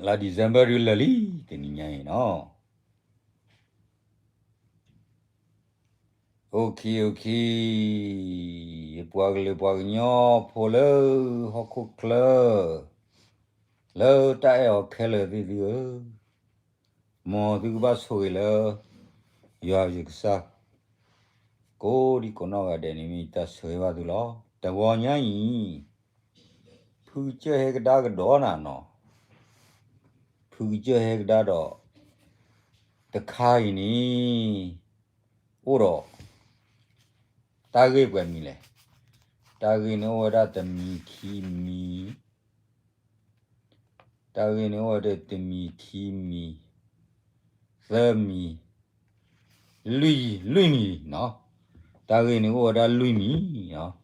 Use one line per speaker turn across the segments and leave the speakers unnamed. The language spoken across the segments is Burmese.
la December lali teninya no. Okay. Puagle pole hokukle. Lo tae o kele di mo du ba soi le ya yiksa. Ko di kono ga de ni mi ta soi ba du lo. Ta wo nya yi. Phu che he ga da ga do na no. Phu che he ga da do. Ta khai ni. Oro. Ta ge bwe mi le. Ta ge no wa da ta mi ki mi. Ta ge no wa da ta mi ki mi. The mi. Lui mi no. Ta ge no wa da lui mi no.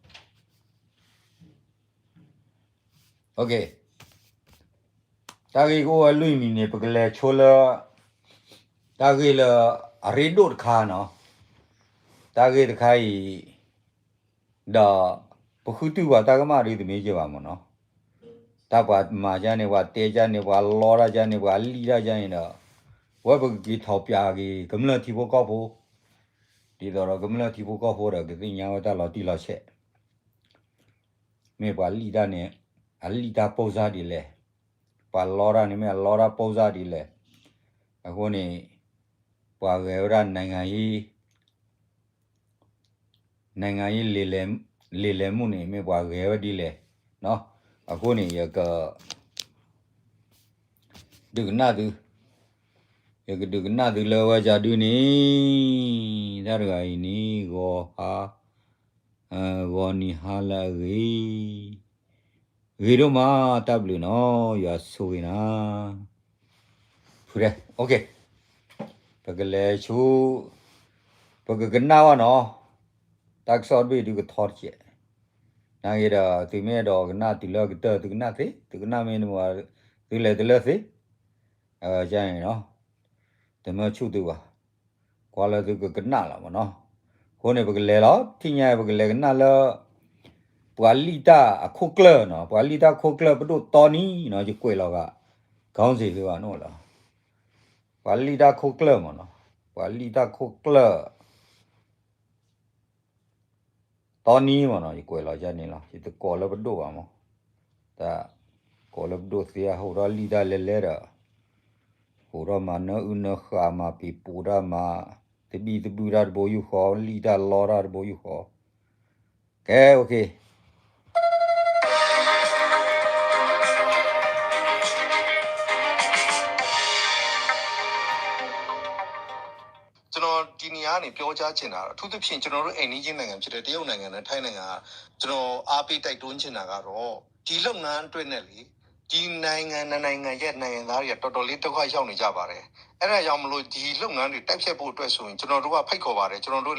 Okay. Ta ge ko wa lui mi ne pa le chola. Ta ge la re do kha no. Ta ge ta khai da pa khu tu wa ta ga ma ri de me je ba mo no. Ta pa ma ja ne wa te ja ne wa lo ra ja ne wa li ra ja yin da. Wa ba ki thao pya ki gam la thi bo ko bo. Di do ra gam la thi bo ko bo ra ke nya wa ta lo ti lo che. Me wa li da ne a li da po za di le. Pa lo ra ne me lo ra po za di le. A ko ni pa ge raနိုင်ငံရေးလေလမှုနေမြေပွားခဲ့ဒီလေနော်အခုနေရကဒုကနာသူရကဒုကနာသူလောဝကြတူနေဒါရဂိုင်းနီကိုဟာဂောနီဟာလာရီတို့မှာတပ်လို့နော်ရဆိုရင်နာဖူတယ်โอเคပကလေချူပကကနာဝနော်တက်ဆော့ဘီဒီကထော်ချေနာရတိမဲတော့ကနာတီလောကတသူကနာသိသူကနာမင်းမောသူလေတလေသိကျရင်နော်တမချုတူပါကွာလေသူကနာလာမနော်ခေါနေပကလေတော့ထိညာပကလေကနာလောပွာလီတာအခုကလနော်ပွာလီတာခုကလပတို့တော်နီနော်ကြွေလောကခေါင်းစီပြပါနော်လားပွာလီတာခုကလမနော်ပွာလီတာခုကလตอนนี้มันอีกว่าเราจะนี่ล่ะที่ก่อแล้วดูว่ามั้งแต่ก่อแล้วดูเสียหัวเราลีดาเล่ๆอ่ะหัวเรามาเนื้อเนื้อขามาปีปูรามาตบีตบูราบอยู่ขอลีดาลอราบอยู่ขอแกโอเค
ကျွန်တော်ဒီနေရာကနေပြောကြားချင်တာတော့အထူးသဖြင့်ကျွန်တော်တို့အိန္ဒိယနိုင်ငံဖြစ်တဲ့တရုတ်နိုင်ငံနဲ့ထိုင်းနိုင်ငံကကျွန်တော်အားပေးတိုက်တွန်းချင်တာကတော့ဒီလုပ်ငန်းအတွက်နဲ့လေဒီနိုင်ငံရဲ့နိုင်ငံသားတွေကတော်တော်လေးဒုက္ခရောက်နေကြပါတယ်အဲ့ဒါကြောင့်မလို့ဒီလုပ်ငန်းတွေတိုက်ဖြတ်ဖို့အတွက်ဆိုရင်ကျွန်တော်တို့ကဖိတ်ခေါ်ပါတယ်ကျွန်တော်တို့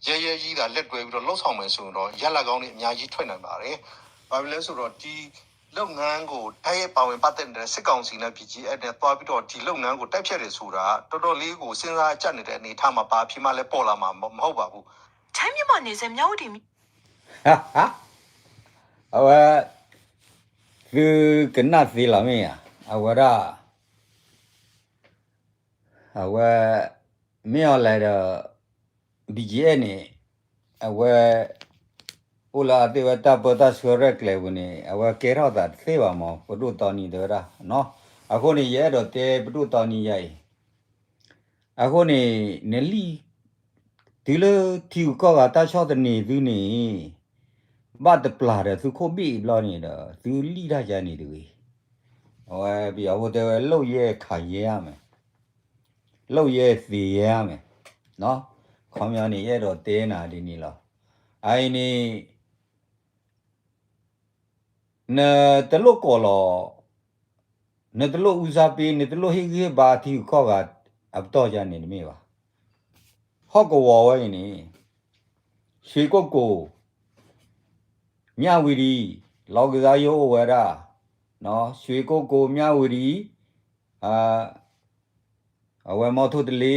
ရဲကြီးတာလက်တွဲပြီးတော့လှုပ်ဆောင်မယ်ဆိုရင်တော့ရက်လက်ကောင်းတွေအများကြီးထွက်နိုင်ပါတယ်ဘာဖြစ်လဲဆိုတော့ဒီလုပ်ငန်းကိုအဲ့ရဲ့ပါဝင်ပတ်သက်တဲ့စစ်ကောင်စီနဲ့ပြည်ကြီးအဲ့နဲ့တွားပြီးတော့ဒီလုပ်ငန်းကိုတိုက်ဖြတ်တယ်ဆိုတာတော်တော်လေးကိုစဉ်းစားကြနေတဲ့အနေအထားမှာပါဖြစ်မှလည်းပေါ်လာမှာမဟုတ်ပါဘူး
ထိုင်းမြန်မာနေစမြောက်တီ
ဟာအဝคือกนัดสิล่ะแม่อวราအဝမင်းလာတော့ဒီကျဲနေအဝဥလာတေဝတာပတာဆွရက်လေဝင်အဝကေရောတာသေပါမောပဒုတော်နီတော့နော်အခုနေရဲတော့တေပဒုတော်နီရိုက်အခုနေနလီဒီလိုတီကောကတာချောတဲ့နေသူနေဘာတပလာတဲ့သူခိုပြီးလောနေတော့သူလိရကြနေတယ်ဟောပြီးအဝတေလှုပ်ရဲခါရဲရမယ်လှုပ်ရဲစီရဲရမယ်နော်ခေါင်းများနေရဲတော့တဲနာဒီနေလားအိုင်နေနတလုကောလောနတလုဥစားပေးနတလုဟိကြီးဘာတီခောကအပ်တော့ကြနေနေမေပါဟော့ကောဝဲနေရွှေကုတ်ကိုမြဝီရီလောက်ကစားရောဝဲတာနော်ရွှေကုတ်ကိုမြဝီရီအဝဲမော်ထုတလီ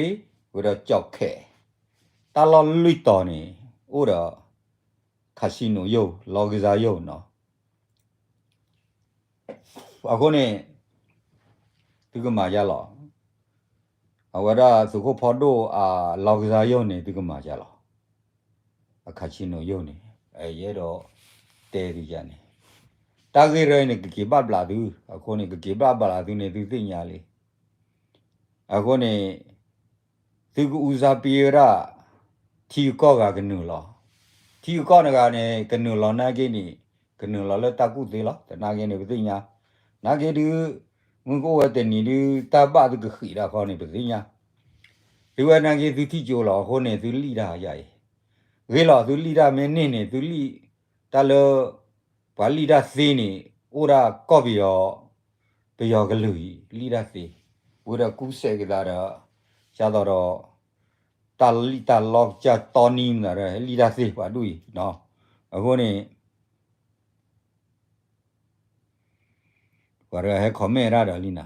ဝရကြောက်ခဲတာလောလွိတော်နေဥရခါစီနိုယိုလောက်ကစားယိုနော်အခုနေ သူကမှာကြလောအဝရစုကိုဖော်တော့လောက်ကစားရုံနေသူကမှာကြလောအခါချင်းတို့ရုံနေရဲတော့တဲဒီကြနေတာဂေရနေကေဘပလာသူအခုနေကေဘပလာသူနေသူသိညာလေအခုနေသူကဦးစားပြေရထီကောကကနူလောထီကောနကနေကနူလောနာကိနေကနူလောလတကုသေးလောတနာကိနေပသိညာနာကိဒီငုကိုဝတဲ့နီဒီတပသူကခိရာခေါနေပသိညာဒီဝနာကိသူတိကျော်လောဟိုနေသူလိတာရရဲ့ဝေလောသူလိတာမင်းနေသူလိတလောဘာလိတာသေးနေဩရာကော့ဘီယောဘယောကလူလိတာသေးဝရကူးစေကဒါရာရှာတော့တာလီတာလောချာတော်နီမရလီဒါသေးပါတွေ့နော်အခုနေဘာရဟဲခေါ်မဲရတာလီနာ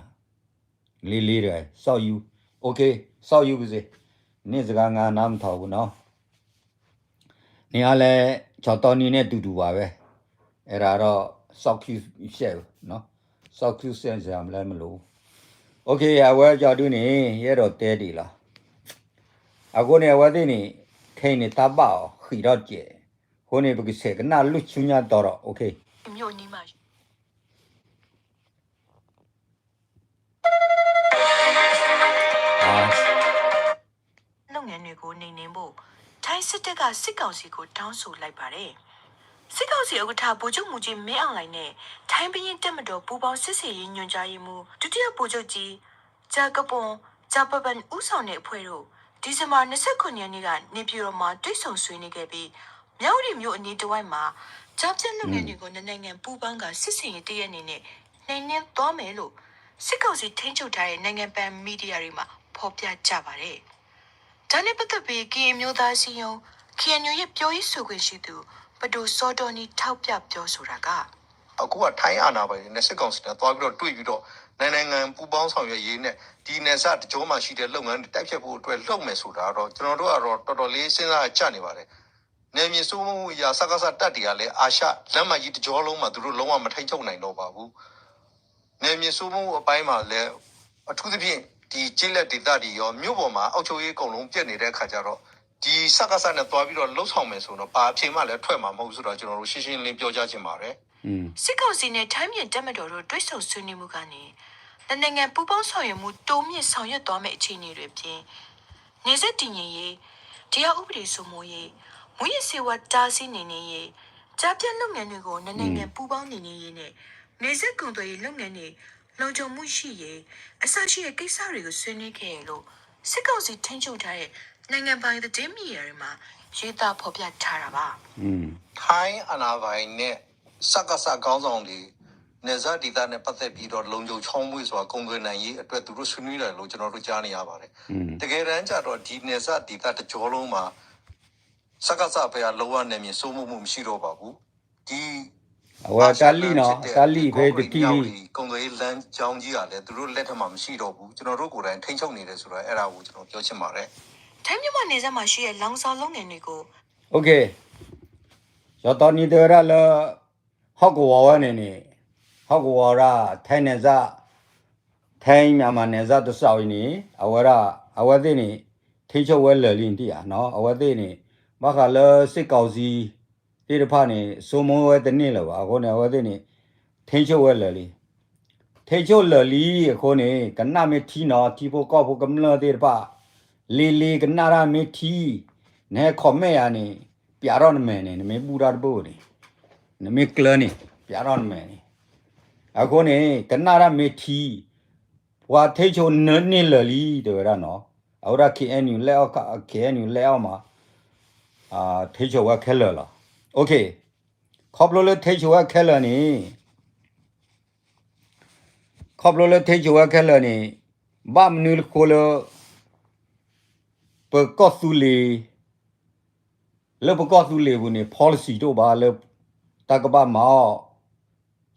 လေးရစောက်ယူโอเคစောက်ယူပါစေနေ့စကားငါနားမထောက်ဘူးနော်နေရလဲချော်တော်နီနဲ့တူတူပါပဲအဲ့ဒါတော့စောက်ကျူရှဲနော်စောက်ကျူစင်စရာမလဲမလို့โอเคအဝဲကြောက်တူနေရဲတော့တဲဒီလားအခုနေဝသိနေခိနေတပခီတော့ကျဲဟိုနေပကစေကနာလူချူညာတော့โอเค
မြို့နီးမှာ လုပ်ငန်းတွေကိုနှိမ်နင်းဖို့ထိုင်းစစ်တပ်ကစစ်ကောင်စီကိုတောင်းဆိုလိုက်ပါတယ်။စစ်ကောင်စီဥက္ကဋ္ဌဗိုလ်ချုပ်မူကြီးမင်းအောင်လှိုင်နဲ့ထိုင်းဘရင်တပ်မတော်ပူးပေါင်းစစ်ဆေးရေးညွှန်ကြားရေးမှူးဒုတိယဗိုလ်ချုပ်ကြီးဂျာကပွန်ဂျာပပန်ဦးဆောင်တဲ့အဖွဲ့တို့ဒီဇင်ဘာ29ရက်နေ့ကနေပြည်တော်မှာတွေ့ဆုံဆွေးနွေးခဲ့ပြီးမြောက်ရီမြို့အနီးတစ်ဝိုက်မှာကြားပြလုပ်ငန်းတွေကိုနိုင်ငံပူးပေါင်းကစစ်ဆေးရေးတရက်အနေနဲ့နှိမ်နင်းသွားမယ်လို့စစ်ကောင်စီထိန်းချုပ်ထားတဲ့နိုင်ငံပန်မီဒီယာတွေမှာဖော်ပြကြပါတယ်။ဒါနဲ့ပတ်သက်ပြီးကရင်မျိုးသားစီယုံ KNU ရဲ့ပြောရေးဆိုခွင့်ရှိသူပဒိုစောတော်နီထောက်ပြပြောဆိုတာက
အခုကထိုင်းအာဏာပိုင်တွေနဲ့စစ်ကောင်စီနဲ့တွားပြီးတော့တွေ့ပြီးတော့နိုင်ငံပူပေါင်းဆောင်ရွက်ရေးနဲ့ဒီနယ်စပ်တကြောမှာရှိတဲ့လုပ်ငန်းတွေတိုက်ဖြတ်ဖို့အတွက်လှုပ်မယ်ဆိုတာတော့ကျွန်တော်တို့ကတော့တော်တော်လေးစဉ်းစားကြနေပါတယ်။နေမြေစိုးမိုးရာစကားစတက်တွေကလည်းအာရှလက်မှတ်ကြီးတကြောလုံးမှာသူတို့လုံးဝမထိန်ချုပ်နိုင်တော့ပါဘူး။နေမြေစိုးမိုးအပိုင်းမှာလည်းအထူးသဖြင့်ဒီကျေးလက်ဒေသတွေရောမြို့ပေါ်မှာအောက်ချုပ်ရေးအကုန်လုံးပြတ်နေတဲ့အခါကျတော့ဒီစကားစနဲ့တွားပြီးတော့လှုပ်ဆောင်မယ်ဆိုတော့ဘာအဖြစ်မှလည်းထွက်မှာမဟုတ်ဆိုတော့ကျွန်တော်တို့ရှင်းရှင်းလင်းပြောကြချင်ပါတယ်။
စစ်ကောင်စီနဲ့ထိုင်းပြည်တပ်မတော်တို့တွဲဆုံဆွေးနွေးမှုကနေနိုင်ငံပူးပေါင်းဆောင်ရွက်မှုတိုးမြင့်ဆောင်ရွက်သွားမယ့်အခြေအနေတွေပြင်နေဆက်တည်ငြိမ်ရေးတရားဥပဒေစိုးမိုးရေးမွေးရစေဝါတားဆီးနေနေရေးကြားပြလုပ်ငန်းတွေကိုနိုင်ငံပူးပေါင်းနေနေရေးနဲ့နေဆက်ကုန်သွယ်ရေးလုပ်ငန်းတွေလုံခြုံမှုရှိရေးအစရှိတဲ့ကိစ္စတွေကိုဆွေးနွေးခဲ့ရလို့စစ်ကောင်စီထိန်းချုပ်ထားတဲ့နိုင်ငံပိုင်သတင်းမီဒီယာတွေမှာရေးသားဖော်ပြထားတာပါ
ထိုင်းအာဏာပိုင်နဲ့စကားစကောင်းဆောင်တွေနေဇာဒေတာနဲ့ပတ်သက်ပြီးတော့လုံခြုံချောင်းမွေးစွာကုန်သွယ်နိုင်ရေးအတွက်သူတို့ဆွေးနွေးတယ်လို့ကျွန်တော်တို့ကြားနေရပါတယ်တကယ်တမ်းကျတော့ဒီနေဇာဒေတာတကြောလုံးမှာစကားစပဲလောရနေမြင်စိုးမှုမရှိတော့ပါဘူးဒီ
အဝတာလီနော်တာလီပဲတကီ
ကုန်သွယ်လမ်းကြောင်းကြီးကလည်းသူတို့လက်ထက်မှာမရှိတော့ဘူးကျွန်တော်တို့ကိုယ်တိုင်ထိန်းချုပ်နေတယ်ဆိုတော့အဲ့ဒါကိုကျွန်တော်ပြောချင်ပါတယ်
ထိုင်းမြန်မာနယ်စပ်မှာရှိတဲ့လောင်စာလုပ်ငန်းတွေကို
โอเคရတော်နီဒေရလာဟောက်ကောဝနေနေဟောက်ကောရာထိုင်းနေစထိုင်းမြန်မာနယ်စတဆောက်နေအဝသိနေထိချုပ်ဝဲလလင်းတီးอ่ะเนาะအဝသိနေမခါလစစ်ကောက်စီတိရဖာနေစုံမဝဲတနည်းလပါအခုနေအဝသိနေထိချုပ်ဝဲလလီထိချုပ်လလီအခုနေကနမေထီနော်တီဖို့ကောက်ဖို့ကမလတိရဖာလီကနရာမေထီနဲခေါ်မဲရနေပြရောနမဲနေနမေပူရာဘိုနေနမေကလနေပြရောနမဲနေအခုနေကနရာမေထီဝါထိချုံနနေလလီတော်ရနော်အော်ရ KNU လဲအောက် KNU လဲအောက်မှာထိချုံဝခဲလလာโอเคခေါပလိုလေထိချုံဝခဲလနေခေါပလိုလေထိချုံဝခဲလနေဘာမနူလခိုလပကောဆူလီလပကောဆူလီဘူးနေ policy တော့ဘာလဲတကဘာမော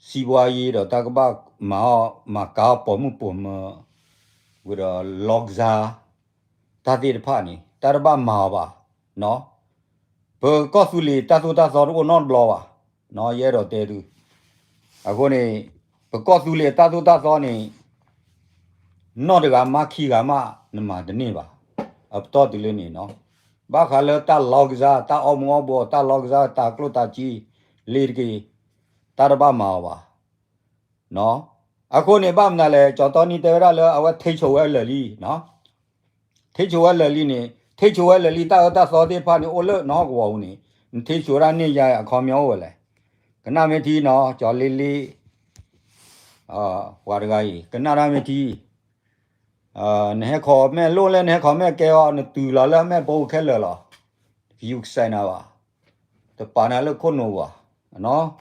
စီဘွားရီတော့တကဘာမကာပေါ်မှုပေါ်မဝရလော့ဇာတာတိဖာနီတရဘမာပါနော်ဘကောဆူလီတသုတသောတော့နော်ဘလောပါနော်ရဲတော့တဲသူအခုနေဘကောဆူလီတသုတသောနေ not the maki gama nama the neighbor. Up to the linen, no. Bakala ta logza, ta omobo, ta logza, ta clotachi, lirgi, taraba mawa. No. Akone bam nale, Jotoni terala, our teach away lily, no. Teach away lily, teach away lily, ta saw the party all no woni. Teach your running ya come your way. Canamity no, jolly. Wargai, Canaramity. Nè khó mẹ lô lên nè khó mẹ kêu nó từ là mẹ bố khé là phiêu sai nào à tập bản là con nó à nó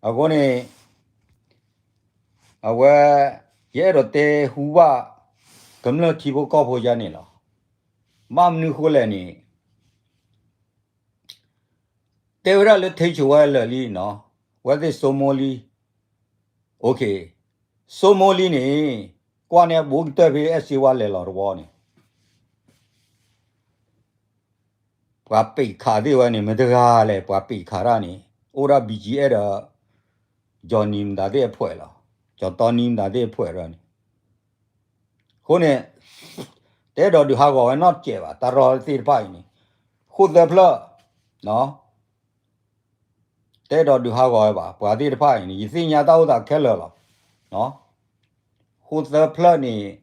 à con này à vậy giờ rồi tê hùa cầm lên thì bố có bao giờ nè là mam nu khô lên nè tê ra là thấy chúa là li nó vậy thì Somali ok Somali nè quan hệ bố tê về SCW là rồi nè quả bị khá đi vậy nè mới được à lẽ quả bị khá ra nè ora BGA đó cho nín đã để phơi là cho to nín đã để phơi rồi nè hôm nay để đó được học gọi nó chế và ta rồi thì phải nè khút đẹp lợ nó để đó được học gọi và thì phải nè ý xin nhà tao đã khé lợ nó khút đẹp lợ nè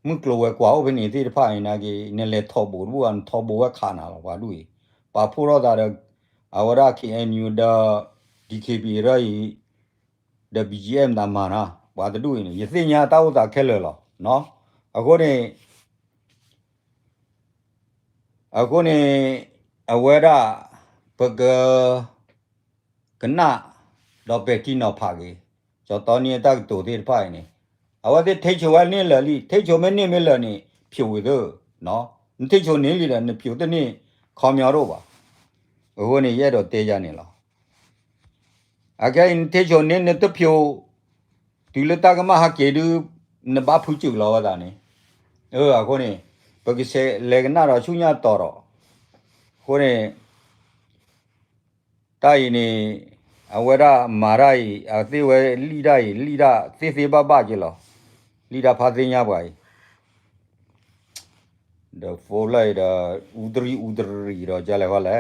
mức lúa quả ở bên này thì phải nè cái nè lệ thọ bùa khá nào và đuổi và phụ đó là ở đó khi anh như đó DKB rồi the BGM da mana wa da du ni ythi nya ta uta khel lo no ako ni awera pag kana do pe ki no pha ge cho to ni ta to de pha ni awa de thei chwa ni la li thei chwa me ni me la ni phyu we do no thei chwa ni li la ni phyu de ni khaw myaw ro ba ako ni ye do te ja ni lo again thei chwa ni te phyuဒီလတကမဟာကေဒူနဘဖူချူလောတာနေအခုနေဘကိစေလေကနာရရှုညာတော်တော့ခုနေတိုင်နေအဝရမာရိုင်အသေးဝဲလိဒိုင်လိဒသေသေးပပကြလောလိဒဖာသိညာပွားthe for like the udri ro jale wala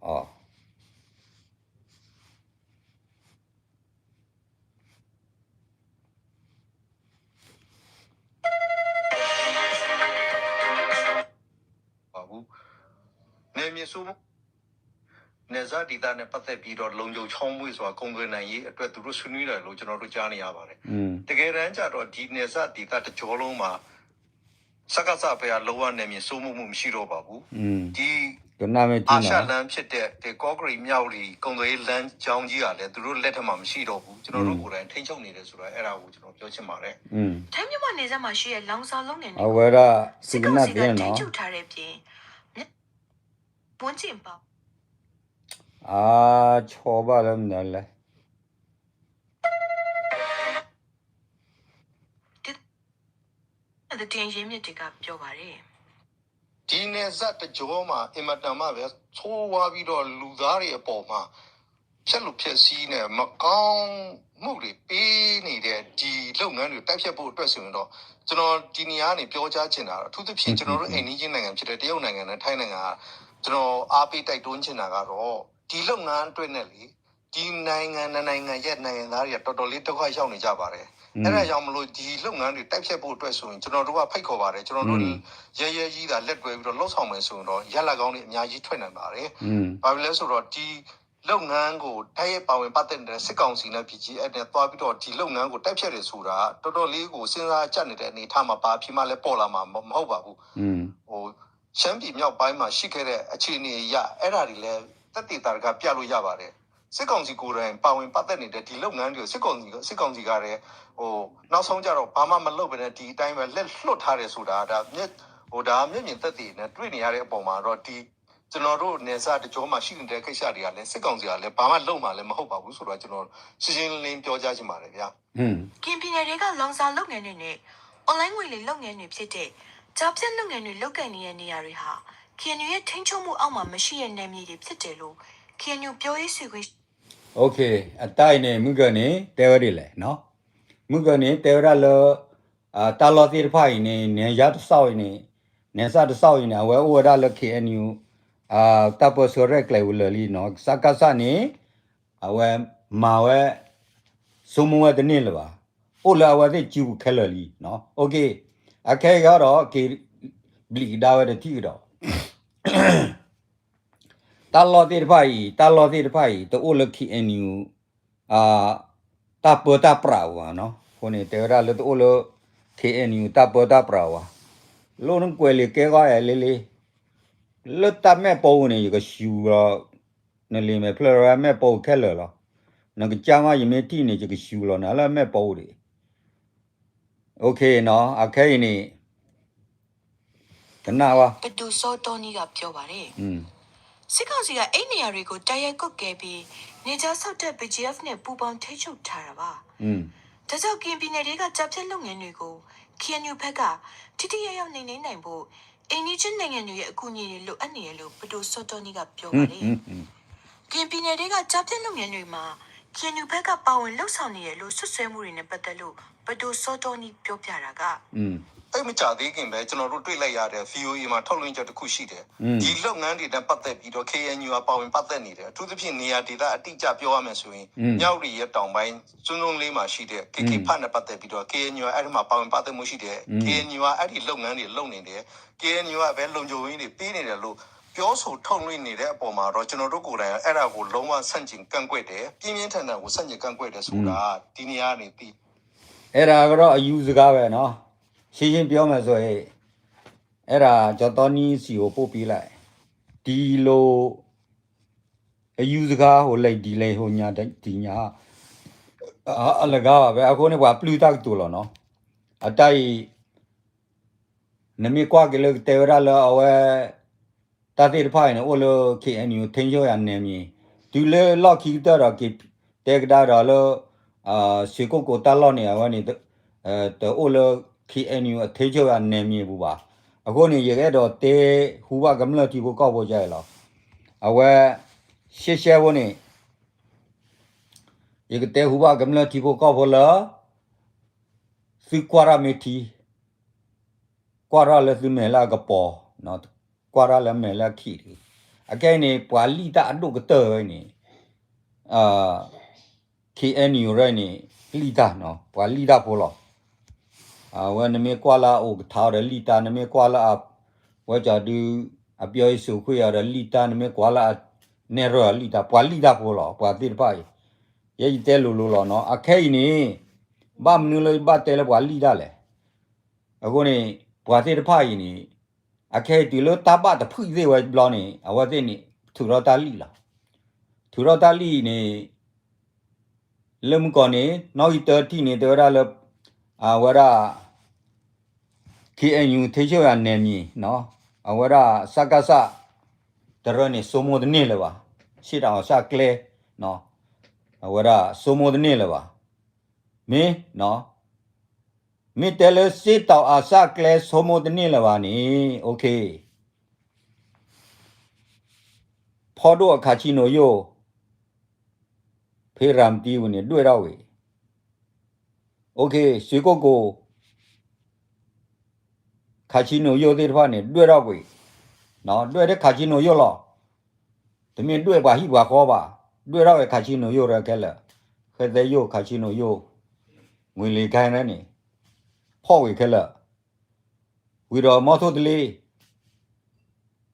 oh
နေမြေဆိုးနေဇာဒီတာနဲ့ပတ်သက်ပြီးတော့လုံခြုံချောင်းမွေးစွာကုန်သွယ်နိုင်ရေးအတွက်သူတို့ဆွေးနွေးတယ်လို့ကျွန်တော်တို့ကြားနေရပါတယ်တကယ်တမ်းကျတော့ဒီနေဇာဒီတာတစ်ကြောလုံးမှာစကားစပဲလောဝနေမြေစိုးမှုမရှိတော့ပါဘူးဒီ
ကနာမတီ
အာရှလမ်းဖြစ်တဲ့ဒီကော့ဂရီမြောက်လီကုန်သွယ်လမ်းကြောင်းကြီးကလည်းသူတို့လက်ထက်မှာမရှိတော့ဘူးကျွန်တော်တို့ကိုယ်တိုင်ထိန်းချုပ်နေတယ်ဆိုတော့အဲ့ဒါကိုကျွန်တော်ပြောချင်ပါတယ်
ထိုင်းမြန်မာနယ်စပ်မှာရှိတဲ့လောင်စာလုံးငယ်တွေ
အဝရစိကနာပြင်းနော်
ထိန်းချုပ်ထားတဲ့ပြင်ပွန်းကျင်ပေါ့
ချောပါလည်းမလဲ
တဲ့တင်ရင်းမြစ်တွေကပြောပါတယ်
ဒီနယ်ဇက်တကြောမှာအင်မတန်မှပဲသိုးဝါပြီးတော့လူသားတွေအပေါ်မှာဖြက်လို့ဖြက်စီးနေမကောင်းမှုတွေပေးနေတဲ့ဒီလုပ်ငန်းတွေတိုက်ဖြတ်ဖို့အတွက်ဆိုရင်တော့ကျွန်တော်ဒီနေရာကနေပြောကြားချင်တာတော့အထူးသဖြင့်ကျွန်တော်တို့အိမ်နီးချင်းနိုင်ငံဖြစ်တဲ့တရုတ်နိုင်ငံနဲ့ထိုင်းနိုင်ငံကကျွန်တော်အားပေးတိုက်တွန်းချင်တာကတော့ဒီလုပ်ငန်းအတွက်နဲ့လေဒီနိုင်ငံရဲ့နိုင်ငံသားတွေကတော်တော်လေးဒုက္ခရောက်နေကြပါတယ်အဲ့ဒါကြောင့်မလို့ဒီလုပ်ငန်းတွေတိုက်ဖြတ်ဖို့အတွက်ဆိုရင်ကျွန်တော်တို့ကဖိတ်ခေါ်ပါတယ်ကျွန်တော်တို့ရဲကြီးတာလက်တွဲပြီးတော့လှုပ်ဆောင်မယ်ဆိုရင်တော့ရက်လက်ကောင်းတွေအများကြီးထွက်နိုင်ပါတယ်ဘာဖြစ်လဲဆိုတော့ဒီလုပ်ငန်းကိုတိုက်ရိုက်ပါဝင်ပတ်သက်တဲ့စစ်ကောင်စီနဲ့ပြည်ကြီးအဲ့နဲ့တွားပြီးတော့ဒီလုပ်ငန်းကိုတိုက်ဖြတ်တယ်ဆိုတာတော်တော်လေးကိုစဉ်းစားကြနေတဲ့အနေအထားမှာပါဖြစ်မှလည်းပေါ်လာမှာမဟုတ်ပါဘူးဟိုရှမ်းပြည်မြောက်ပိုင်းမှာရှိခဲ့တဲ့အခြေအနေအရအဲ့ဒါတွေလည်းတက်တည်တာကပြလို့ရပါတယ်စစ်ကောင်စီကိုယ်တိုင်ပါဝင်ပတ်သက်နေတဲ့ဒီလုပ်ငန်းတွေကိုစစ်ကောင်စီကလည်းနောက်ဆုံးကြတော့ဘာမှမလုပ်ဘဲနဲ့ဒီအတိုင်းပဲလက်လွတ်ထားတယ်ဆိုတာဒါမျက်မြင်သက်သေနဲ့တွေ့နေရတဲ့အပေါ်မှာတော့ဒီကျွန်တော်တို့နေစားတကြောမှာရှိနေတဲ့ကိစ္စတွေကလည်းစစ်ကောင်စီကလည်းဘာမှလုပ်မှလည်းမဟုတ်ပါဘူးဆိုတော့ကျွန်တော်ရှင်းရှင်းလင်းပြောကြားချင်ပါတယ်ဗျာ
ကင်ပီနယ်တွေကလောင်စာလုပ်ငန်းတွေနဲ့အွန်လိုင်းငွေလိမ်လုပ်ငန်းတွေဖြစ်တဲ့ကြောက်ပြက်လုပ်ငန်းတွေလုပ်ကိုင်နေတဲ့နေရာတွေဟာ KNU ရဲ့ထိန်းချုပ်မှုအောက်မှာမရှိတဲ့နယ်မြေတွေဖြစ်တယ်လို့ KNU ပြောရေးဆိုခွင့်
OK အတိုင်းနေမြကနေတဲဝရလေနော်မြကနေတဲဝရလောတာလောတိဖိုင်နေရတ်ဆောက်နေနေစားတဆောက်နေဝဲဝရလ KNU တပ်ပဆိုရက်လေဝလလီနော်စကားစနေအဝဲမာဝဲစုံမဝဲတနေလပါအိုလာဝဲတဲ့ကျူခဲလလီနော် OK အခဲကတော့ကေဘလီဒါဝဲတဲ့တီတော့တာလောတိဖိုင်တိုအိုလ KNU တာပတာပရာဝနော်ခုနေတဲရလတိုအိုလ KNU တာပတာပရာဝလုံးကွယ်လေကဲကားရလေလေလွတ်တမဲ့ပုံနေရကရှူတော့နလီမဲ့ဖလရမဲ့ပုံခဲလောနကကြမ်းမယမေတိနေကြကရှူလောနာလာမဲ့ပုံတွေโอเคနော်အခဲနေကနာဝ
ဘဒူစောတော်နီကပြောပါတယ် စစ်ကောင်စီကအဲ့နေရာတွေကိုတိုက်ရိုက်ကုတ်ကဲပြီးနေကြဆောက်တဲ့ BGF နဲ့ပူပေါင်းထိချုပ်ထားတာပါဒါကြောင့်ကင်ပြည်နယ်တွေကတပ်ဖြတ်လုပ်ငန်းတွေကို KNU ဘက်ကထိထိရောက်ရောက်နေနိုင်ဖို့အိန္ဒိချင်းနိုင်ငံတွေရဲ့အကူအညီတွေလိုအပ်နေတယ်လို့ဘဒူစောတော်နီကပြောပါတယ်ကင်ပြည်နယ်တွေကတပ်ဖြတ်လုပ်ငန်းတွေမှာ KNU ဘက်ကပါဝင်လှုပ်ဆောင်နေရလို့ဆွဆွဲမှုတွေနဲ့ပတ်သက်လို့ဘဒူစောတော်နီပြောပြတာက
အဲ့မကြသေးခင်ပဲကျွန်တော်တို့တွေ့လိုက်ရတဲ့ VOA မှာထုတ်လွှင့်ချက်တစ်ခုရှိတယ်ဒီလုပ်ငန်းတွေနဲ့ပတ်သက်ပြီးတော့ KNU ကပါဝင်ပတ်သက်နေတယ်အထူးသဖြင့်နေရာဒေသအတိအကျပြောရမယ်ဆိုရင်မြောက်ရီရဲ့တောင်ပိုင်းကျွန်းလုံးလေးမှာရှိတဲ့ KK ဖတ်နဲ့ပတ်သက်ပြီးတော့ KNU ကအဲ့ဒီမှာပါဝင်ပတ်သက်မှုရှိတယ် KNU ကအဲ့ဒီလုပ်ငန်းတွေလုပ်နေတယ် KNU ကပဲလုံခြုံရေးတွေပေးနေတယ်လို့ပြောဆိုထုတ်လွှင့်နေတဲ့အပေါ်မှာတော့ကျွန်တော်တို့ကိုယ်တိုင်အဲ့ဒါကိုလုံးဝဆန့်ကျင်ကန့်ကွက်တယ်ပြင်းပြင်းထန်ထန်ကိုဆန့်ကျင်ကန့်ကွက်တယ်ဆိုတာဒီနေရာကနေပြီး
အဲ့ဒါကတော့အယူစကားပဲနော်ရှင်းရှင်းပြောမယ်ဆိုရင်အဲ့ဒါကျော်တော်နီးစီကိုပို့ပေးလိုက်ဒီလိုအယူစကားဟိုလိုက်ဒီလေဟိုညာဒီညာအလကားပါပဲအခုနေကပလူတက်တူလောနော်အတိုက်နမီကွာကလေးတေရလာအဝဲတာတိဖိုင်နော်အိုလို KNU ထင်းကျော်ရနေမီဒီလေလောက်ခီတရကေတေကဒါရလောစီကိုကိုတလောနေဝနေတိုအိုလိုKNU အသေးချောရနေမြေဘူးပါအခုနေရခဲ့တော့တေဟူပါကမလတီကိုကောက်ပေါ်ကြရလားအဝဲရှေ့ရှဲဝနေရကတေဟူပါကမလတီကိုကောက်ပေါ်လာစီကွာရမီတီကွာရလက်စမဲလာကပေါ်နော်ကွာရလက်မဲလာခီအကဲနေပွာလီတာအဒုကတဲနေKNU ရနေလီတာနော်ပွာလီတာပေါ်လားဝနမေကွာလာအိုထားရလီတာနမေကွာလာဝကြဒူအပြောစုခွေရလီတာနမေကွာလာနေရလီတာပွာလီတာပေါ်လာပွာတိပိုင်ရဲ့တဲလိုလိုလောနော်အခဲနေဘာမနူလေးဘာတဲလပွာလီတာလေအခုနေပွာတိဖိုင်နေအခဲဒီလိုတပတ်တဖွိသေးဝဲဘလောနေအဝသိနေထူရတာလီလာထူရတာလီနေလမ်ကောနေနောက်ဤတတိနေတရလဝရKNU ထေချောရနေမီနော်အဝရစကားစတရနေစုံမဒနေလပါရှိတော်စကလေနော်အဝရစုံမဒနေလပါမင်းနော်မိတဲလစီတောအစကလေစုံမဒနေလပါနီโอเคဖော်တော့အခါချီနိုယိုဖေရမ်တီဝင်တွေ့တော့ဝေโอเคရွှေကုတ်ကိုခါချီနိုရိုသေးတဖာနေတွေ့တော့ပြီနော်တွေ့တဲ့ခါချီနိုရိုလောတမင်တွေ့ပါဟိပါခေါ်ပါတွေ့တော့ခါချီနိုရိုရခဲလက်ခဲတဲ့ရိုခါချီနိုရိုဝင်လေခိုင်းနေနေဖော့ဝေခဲလက်ဝီတော်မော်ထိုတလေး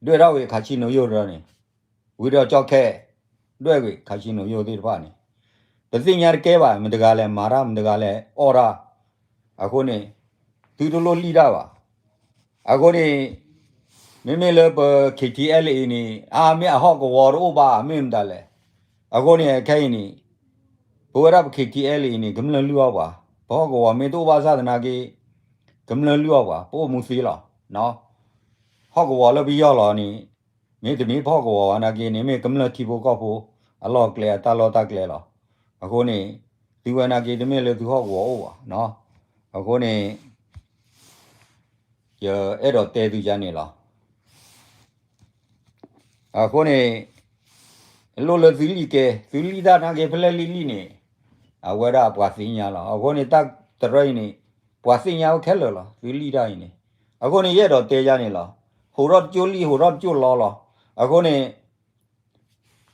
တွေ့တော့ခါချီနိုရိုရနေဝီတော်ကြောက်ခဲတွေ့ပြီခါချီနိုရိုသေးတဖာနေတသိညာကဲပါမတကားလဲမာရမတကားလဲအော်ရာအခုနေသူတို့လိုလီတာပါအခုနေမေမေလဘ KTLA နေအာမေအဟော့ကဝရောဘာမင်းတယ်လေအခုနေခိုင်းနေဘောရဘ KTLA နေဂမလလူပါဘောကဝမေတို့ဘာသာနာကေဂမလလူပါပို့မှုစီလားနော်ဟော့ကဝလဘီယောလာနေမေတမီဘောကဝနာကေနေမေဂမလတီဘောကောဖို့အလောကလေတာလောတာကလေလားအခုနေဒီဝနာကေတမေလေသူဟော့ကဝပါနော်အခုနေအဲ့တော့တဲသူကြနေလားအခုနေ lo le zili da na ke pele li ni awara pwa sinya la agone tak trai ni pwa sinya khelo la zili da ni agone ye do te ja ni la ho ro jo lo la agone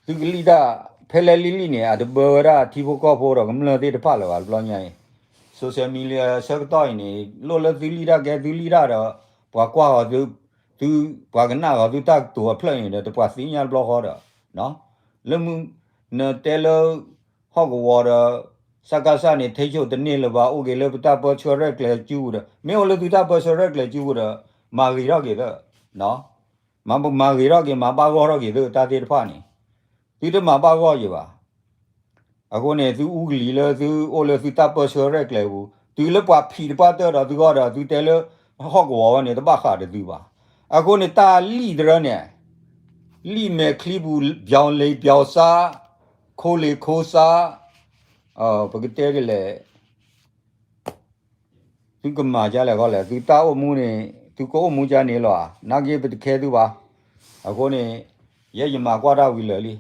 zili da pele li ni a de bora ti bo ko bo ro ngam le de pa la lo nya social media sa to ni lo le zili da ke zili da do pwa kwa tu pwa kana ga tu tak tu phle ni de pwa sinya lo ho da no le mu ne te lo ho ko wa daစကားစနေထိချုပ်တနေ့လပါโอเคလေပတာပေါ်ချော်ရက်လေကျူးတယ်မင်းလည်းသူတာပေါ်ချော်ရက်လေကျူးတယ်မာဂီရော့ကေတော့နော်မာဂီရော့ကေမာပါကောရော့ကေတော့တာတေတဖာနေဒီတမှာပါကောရပါအခုနေသူဥကလီလေသူအိုလေသူတာပေါ်ချော်ရက်လေဘူးသူလည်းပွားဖီတပတ်တော့သူကတော့သူတဲလို့ဟော့ကောနေတပတ်ခါတယ်သူပါအခုနေတာလီဒရနဲ့လီမဲခလီဘူးပြောင်းလေပြောင်းစားခိုးလေခိုးစားပကတဲ့ကလေးသူကမာကြလဲကောလဲသူတာအမှုနေသူကိုအမှုကြနေလောနာကြီးပတခဲသူပါအခုနေရဲ့ရမကွာတာဝီလေလီ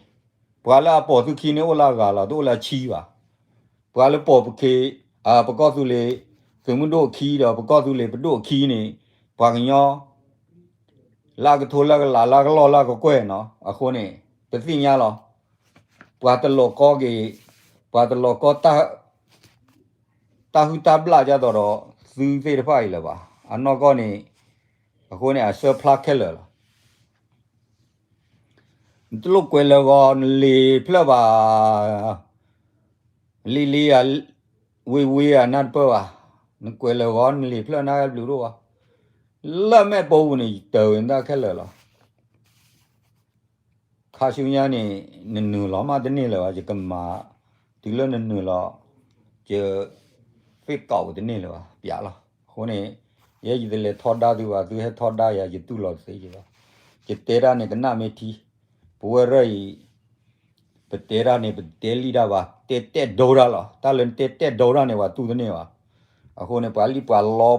ဘွာလာပေါ်သူခင်းနေဝလာကလာတို့လာချီပါဘွာလပေါ်ပခေပကောသူလေသူမှုတို့ခီးတော့ပကောသူလေပတို့ခီးနေဘွာကညောလာကထိုလာကလာကလောလာကကွဲနော်အခုနေပသိညာလောဘွာတလောကောကြီးပါတလောကောတာဟူတာဘလာကြတော့သူသေးတဖိုင်လဲပါအနော်ကောနေအခုနေအဆဖလာခဲလဲတလုကွယ်လောကလေဖလပါလီလီအဝေအနတ်ပါနကွယ်လောကလေဖလနာဘလူတော့လက်မဲ့ပုံနေတော်ရင်တာခဲလဲလားခါရှုံညာနေနူလောမတနေ့လဲပါဒီကမာဒီလိုနူလောကျဖိတ်ကောက်တဲ့နေလောပြလာခုနေရဲ့ဒီလေထော်ဒါသူပါသူဟဲထော်ဒါရယူတူလို့စေကြပါကျတဲရနေကနာမေတီဘဝရည်ပတဲရနေပတဲလီဒါပါတဲဒေါ်ရလာတာလန်တဲဒေါ်ရနေပါသူတဲ့နေပါအခုနေပါလီပါလော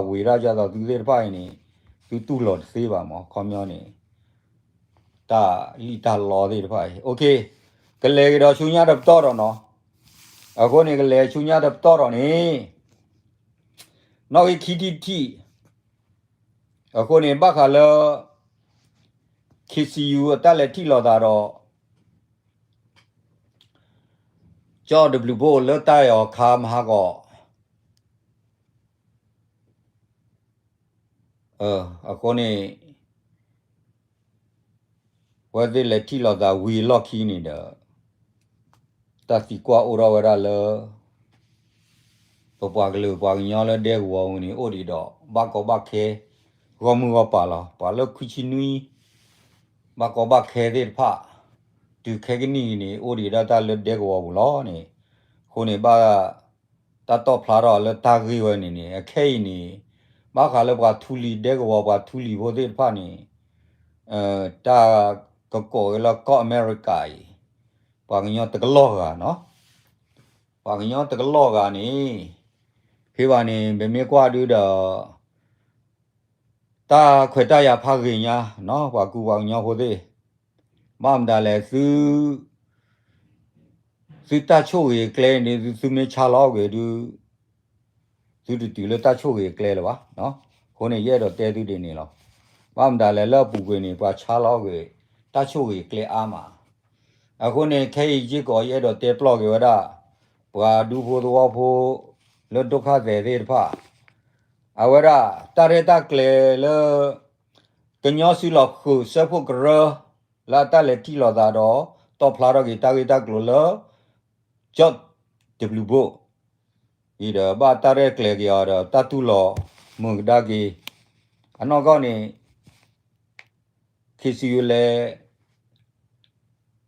ဝေရကြတော့သူတဲ့ဖိုင်နေသူတူလို့စေပါမောခေါမျောနေတာလီတာလောတဲ့ဖိုင်โอเคကလေးတော့ရှုံရတော့နော်အခုနေကလေးရှုံရတော့နေနောက်ခီတီအခုနေဘခါလော KCU အတက်လက်ထိလော်တာတော့ကြော W ဘိုလတရောခါမဟာကောအခုနေဝဲဒီလက်ထိလော်တာဝီလော့ခီနေတာတတိကွာအိုရဝရလပပွားကလေးပွားညောလဲတဲ့ဝေါနေအိုဒီတော့ဘကောဘခဲရောမှုကပါလခုချီနွီဘကောဘခဲတဲ့ဖာတူခဲကနီနေအိုဒီဒါတာလက်တဲ့ဝေါဘူးလောနေခုနေပါတတော့ဖလာတော့လက်တာကြီးဝဲနေအခဲနေဘခါလဲပွားထူလီတဲ့ဝေါပွားထူလီဘိုတဲ့ဖာနေတာကောလကောအမေရိကပွားညောတကလောကနော်ပွားညောတကလောကနေဖေးပါနေဘယ်မြေကွာတူတော့တာခွေတရဖခင်ညာနော်ပွားကူပွားညောဟိုသေးမမ်ဒါလဲသူတချို့ရေကလဲနေသူမေချလောက်ကေသူလတချို့ရေကလဲလပါနော်ခုနေရဲတော့တဲသူတွေနေလောမမ်ဒါလဲလောက်ပူကွေနေပွားချလောက်ကေတချို့ရေကလဲအားမှာအခုနေခဲကြီးကောရဲတော့တဲပလော့ကေဝဒပွားဒူဖို့တော့ဖို့လောဒုက္ခတဲ့ဖာအဝရတာရတာကလေလကညောစီလောက်ခုစဖို့ကရလာတလက်တီလောတာတော့တော့ဖလာတော့ဂီတာကလိုလဂျတ် W ဘိုဤတော့ဘာတာရကလေကရတတူလောမုန်ဒါဂီအနော်ကောနေခေစီယူလေ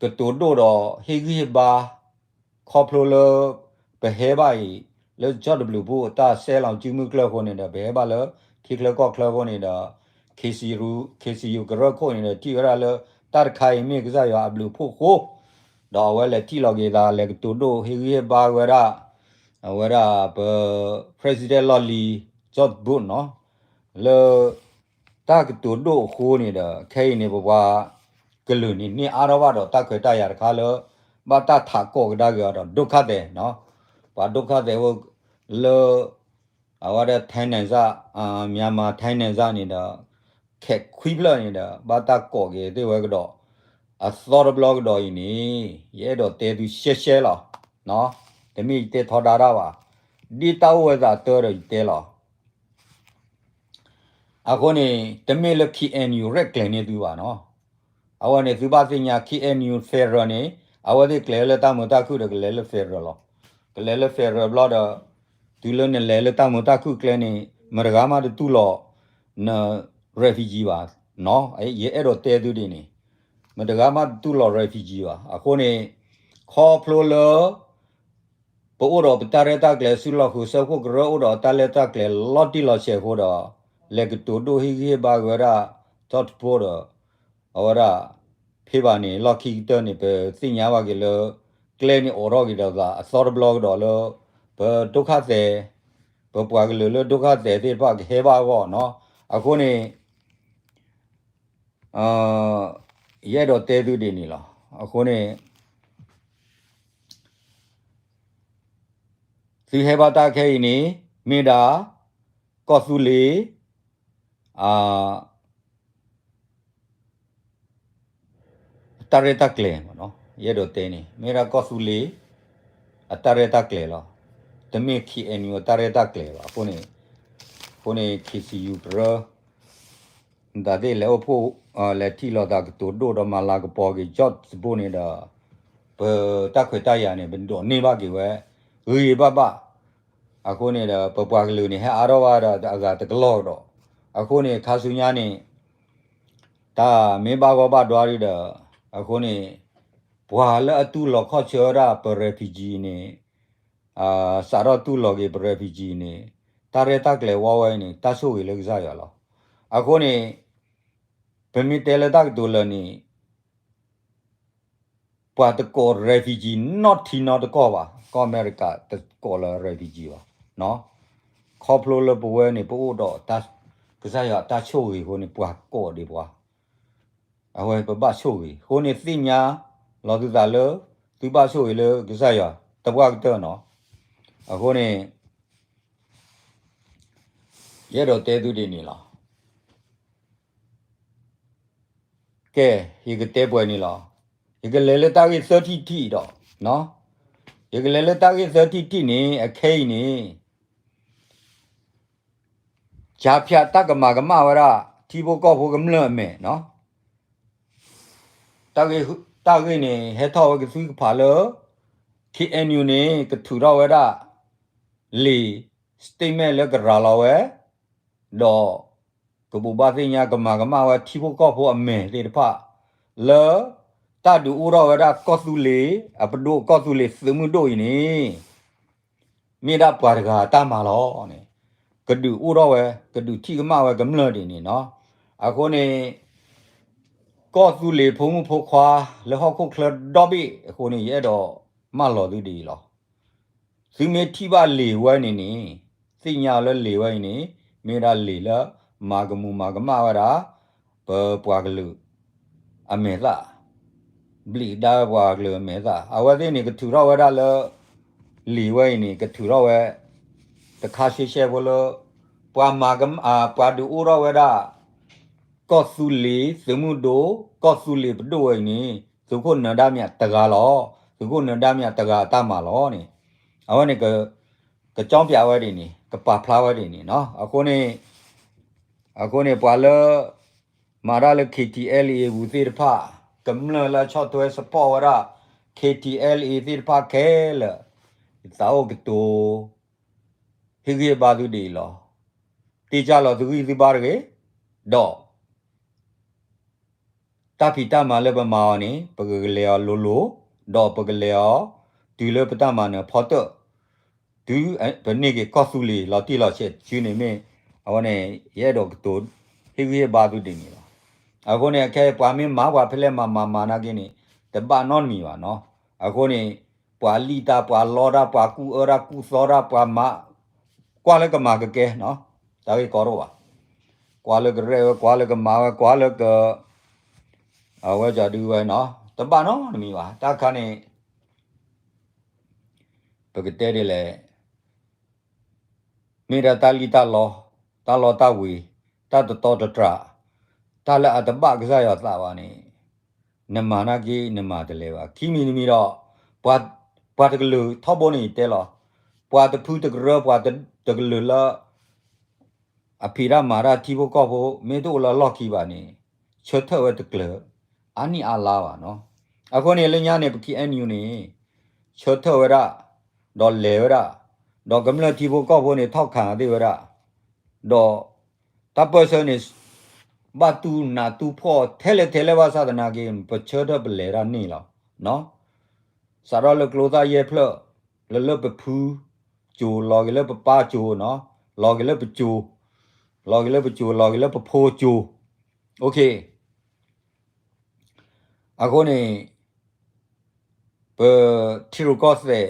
တတူတော့ဟေဂီဘာခေါပလိုလဘဟဲဘိုင်လေဂျတ် W ဘိုတာဆဲလောင်ကျူးမှုကလခေါနေတဲ့ဘဲဘာလခိကလကောကလခေါနေတာKCU ကရခေါနေတဲ့တီရလတာခိုင်မြေကစားရအဘလူဖို့ခိုတော့ဝဲလေတီလော်ကေတာလေတူဒိုဟေဂီဘာဝရဘ president lolly jot bu no le taတူဒိုခိုနေတာခဲနေဘွား กลืนี่อารวาดตาเคยตายาคาเลบาตาถากกได้ก็ดุขะเดเนาะว่าดุขะเดวเลอาวาดไทยเนี่ยซะမြန်မာไทยเนี่ยซะนี่ดแขกคุยบลนี่ดบาตากกเกเดวก็ดอสอร์บล็อกดอยนี่เยดเตดูเชๆล่ะเนาะแต่มีเตทอดาราว่าดีตาวเวซาเตอร์เตล่ะအခုနေတမင်လ KNU ရက်ကျနေသူပါနော်အဝနေသူပါစညာ KNU Federal နေအဝဒီကလေလတမတခုတကလေလ Federal လောကလေလ Federal ဘလာဒသူလနေလေလတမတခုကလေနေမရဂါမတူလောန refugee ပါနော်အဲ့တော့တဲသူတွေနေမတကားမတူလော refugee ပါအခုနေခေါ်ဖလိုလပို့တော့ပတရတာကလေဆူလောခုစခုကရောတော့တလက်တာကလေလော်တီလော်ချေခိုးတော့လေကတူဒိုဟီဟီဘာဂရာတော့ပို့တော့အော်ရာဖေးပါနေလော်ခီတနေပဲစညာပါကလေကလေနေအော်ရောကတော့ကအစောဘလော့တော့လောဘဒုက္ခစေဘပွားကလေဒုက္ခစေတဲ့ပါခဲပါကောနော်အခုနေရဲတော့တဲသူတွေနေလားအခုနေစီဟေဘာတာခဲနေမိတာကောဆူလီတရတကလေမနော်ရဲတော့တဲနေမိတာကောဆူလီတရတကလေလားတမေခီအန်ယူတရတကလေပါခုနေခီစီယူဘရဒါတဲ့လေဖို့လက်တီလောတာတူဒိုဒမလာကပေါ်ကြီးဂျော့စဘိုနေတာဘတက်ခွေတရနေဘန်တော့နေပါကြီးဝဲရေပပအခုနေတာပပွားကလူနေဟဲအာရောဝါဒအကတကလော့တော့အခုနေခါဆူညာနေဒါမင်းပါကောပါဒွားရီတော့အခုနေဘွာလအတူလောခေါ်ချောရာပရဖီဂျီနေစာရတူလောကေပရဖီဂျီနေတာရတကလေဝဝဲနေတဆုဝေလေကစားရလောအခုနေဘမီတဲလတက်ဒိုလနီပွာတကော refugee notကောပါကောအမေရိကတကောလာ refugee ပါနော်ခေါပလိုလဘဝဲနေပို့တော့တကစားရတချို့ဟိုနေပွာကောဒီပွာအဝဲပပချို့ဟိုနေသိညာလောသူသာလသူပချို့လေကစားရတပွားတော့နော်အခုနေရဲတော့တဲသူတွေနေလားကဲဒီကတဲပွဲနေလားဒီကလေလေတာကြီး30တီတော့နော်ဒီကလေလေတာကြီး30တီနေအခဲနေဂျာဖြာတကမာကမဝရတီဘကောဖို့ကမလမဲနော်တာကြီးနေဟဲထောကသူဖာလ KNU နေကထူတော့ဝရလီစတေမဲလကရာလာဝဲတော့ကဘူဘာသိညာကမာကမဝတီဘကောဖို့အမဲတေတဖလောตาดูอุราวะกอสุเลอปโดกอสุเลสมุโดยนี่มีดาปวาดกาตามาลอนี่กะดูอุราวะกะดูที่กะมาวะกะมลอดินี่เนาะအခုနေကောစုလေဖုံဖုခွာလဟခုခလဒဘီအခုနေရတော့မလော်သူဒီလောဇီမေတိပါလေဝဲနေနေစညာလလေဝဲနေမေရာလေလမာကမူမာကမဝရာပပွားကလူအမေသာဘလီဒါဘွားကလမေသာအဝသိနေကထူရောဝရလလီဝဲနေကထူရောဝဲတခါရှိရှဲဘလပွားမာကမပွားဒူရောဝရကောဆူလီစမှုဒိုကောဆူလီဘဒိုဝဲနေသူခုနန္ဒမြတကားလောသူခုနန္ဒမြတကားတမလောနေအဝနေကကြောင်းပြဝဲနေနေကပါဖလာဝဲနေနေနော်အခုနေပွာလမာရလ KTLA ဘူးသေးတဖကမ္လလာချော့တွဲစပေါ်ဝရ KTLA သေးတဖခဲလသာအိုကတိုဟိကေဘာသူဒီလောတေချလောသူကြီးပါရကေတော့တာဖီတာမလည်းပမာနေပကကလေလိုတော့ပကလေဒီလေပတမနဖော်တော့ဒီဘနေကေကောဆူလီလော်တီလော်ချက်ချူနေမင်းအဝနေရဲတော့ကတိုဟိကေဘာသူဒီနေလောအခုနေခဲပွားမင်းမာပွားဖလဲမာနာကင်းနေတပနော်မီပါနော်အခုနေပွားလီတာပွားလောရာပွားကူအရာကူစောရာပွားမကွာလကမာကကဲနော်ဒါကေကောရောပါကွာလကရဲကွာလကမာကွာလက เอาไว้จะดูไว้เนาะตะบ้านเนาะมีว่าตาคันนี่ปกติได้เลยมีแต่ตาลีตาลอตาวีตาตอตระตาละอัตบะกษายอตาว่านี่นมานากีนมาตะเลว่าคิมีนี่มีတော့ปวาตะกลือทอบนี่เตลอปวาตะพูตะกรปวาตะกลือละอภิรามาราทีโบก็โบเมตุละลอกคีบานี่ชดเทวตะกลืออันนี้อาลาวะเนาะအခုနေလညာနေပကိအန်ယူနေချောထဝရဒေါ်လေဝရဒေါ်ကမလတီဘကောဘောနေထောက်ခံသေးဝရဒေါ်တပ္ပစနေဘတူနာတူဖောထဲလေဝါသဒနာကေပချောဒပလေရနေလောနော်စာရလကလိုသားရဲ့ဖလလပဖူးဂျိုလော်ကလပပါဂျိုနော်လော်ကလပဂျိုလော်ကလပဂျိုလော်ကလပဖိုဂျိုโอเคအခုနေထီရိုကော့စ်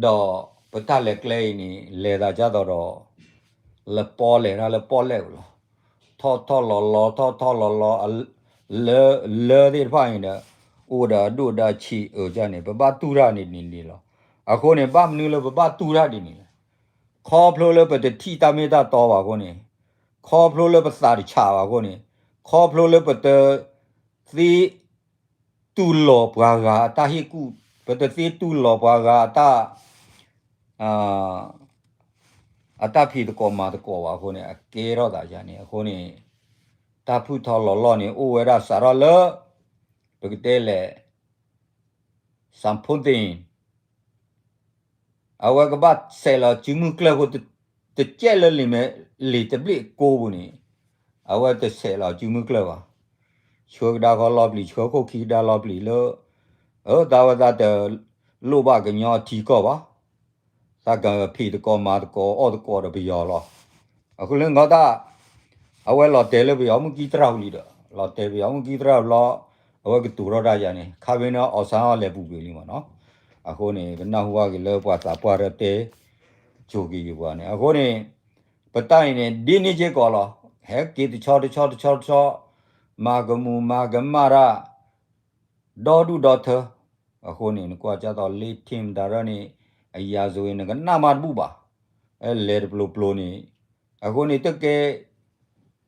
တော့ပတလည်းကလေးနေလေတာကြတော့လပေါ်လေလားလပေါ်လေလို့ထောလောထောလေဒီဖိုင်ဒါဥဒါဒုဒါချီကြနေပပတူရနေလောအခုနေပမနူလပပတူရနေခေါ်ဖလို့လပတတိတမေတာတော့ပါကိုနေခေါ်ဖလို့လပစာချပါကိုနေခေါ်ဖလို့လပတသီတူလောပွားကတာဟိကုပတစီတူလောပွားကတာအတဖိတကောမာတကောပါခုနေကေရောတာညာနေအခုနေတာဖုထောလောနေအိုဝရစာရလပကတဲလေစံဖုန်တင်အဝကဘတ်ဆဲလာချီမုကလကိုတကျဲလလိမဲလီတပလီကိုဘူးနေအဝတဆဲလာချီမုကလပါချိုဒါကောလောပလီချိုကိုခီဒါလောပလီလောဒါဝဒတလိုဘကညောတီကောပါသကဖိတကောမာတကောအော်တကောတဘယောလောအခုလည်းငါတာအဝဲလော်တဲလေဘယောမကီတရာလီတော့လော်တဲဘယောမကီတရာလောအဝဲကတူရောဒါရနေခါဘင်းတော့အော်ဆာလည်းပူပြီလီမနော်အခုနေဘနာဟွာကလေပွားစာပွားရတဲ့ဂျိုကီပွားနေအခုနေပတိုင်နေဒီနေချေကောလောဟဲကီတချောမာဂမူမာဂမရာဒေါ်ဒူဒေါ်သအခုနေကွာကြတော့လေထင်ဒါရနေအရာဆိုရင်ကနာမဘူးပါလေပလိုနေအခုနေတကယ်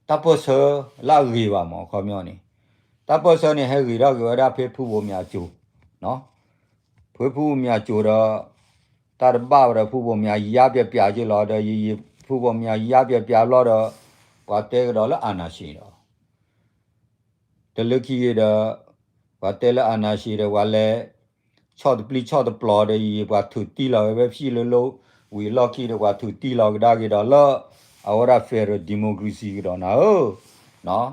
တပ္ပစလာရီပါမောခေါမျောနေတပ္ပစနေဟဲရီတော့ရတာဖေဖူဖို့များကျိုးနော်ဖေဖူများကျိုးတော့တရပရဖူဖို့များရပြပြကြလို့တော့ရဖူဖို့များရပြလို့တော့ဘာတဲတော့လဲအာနာရှိတော့တလကီရတော့ဘာတဲလဲအာနာရှိတော့ဝါလဲချော့တပလော်တဲ့ရေဘာသူတီလာပဲဖြီလို့ဝီလော်ကီတော့ဘာသူတီလာဒါကြတော့လောအဝရဖဲရဒီမိုကရေစီတော့နော်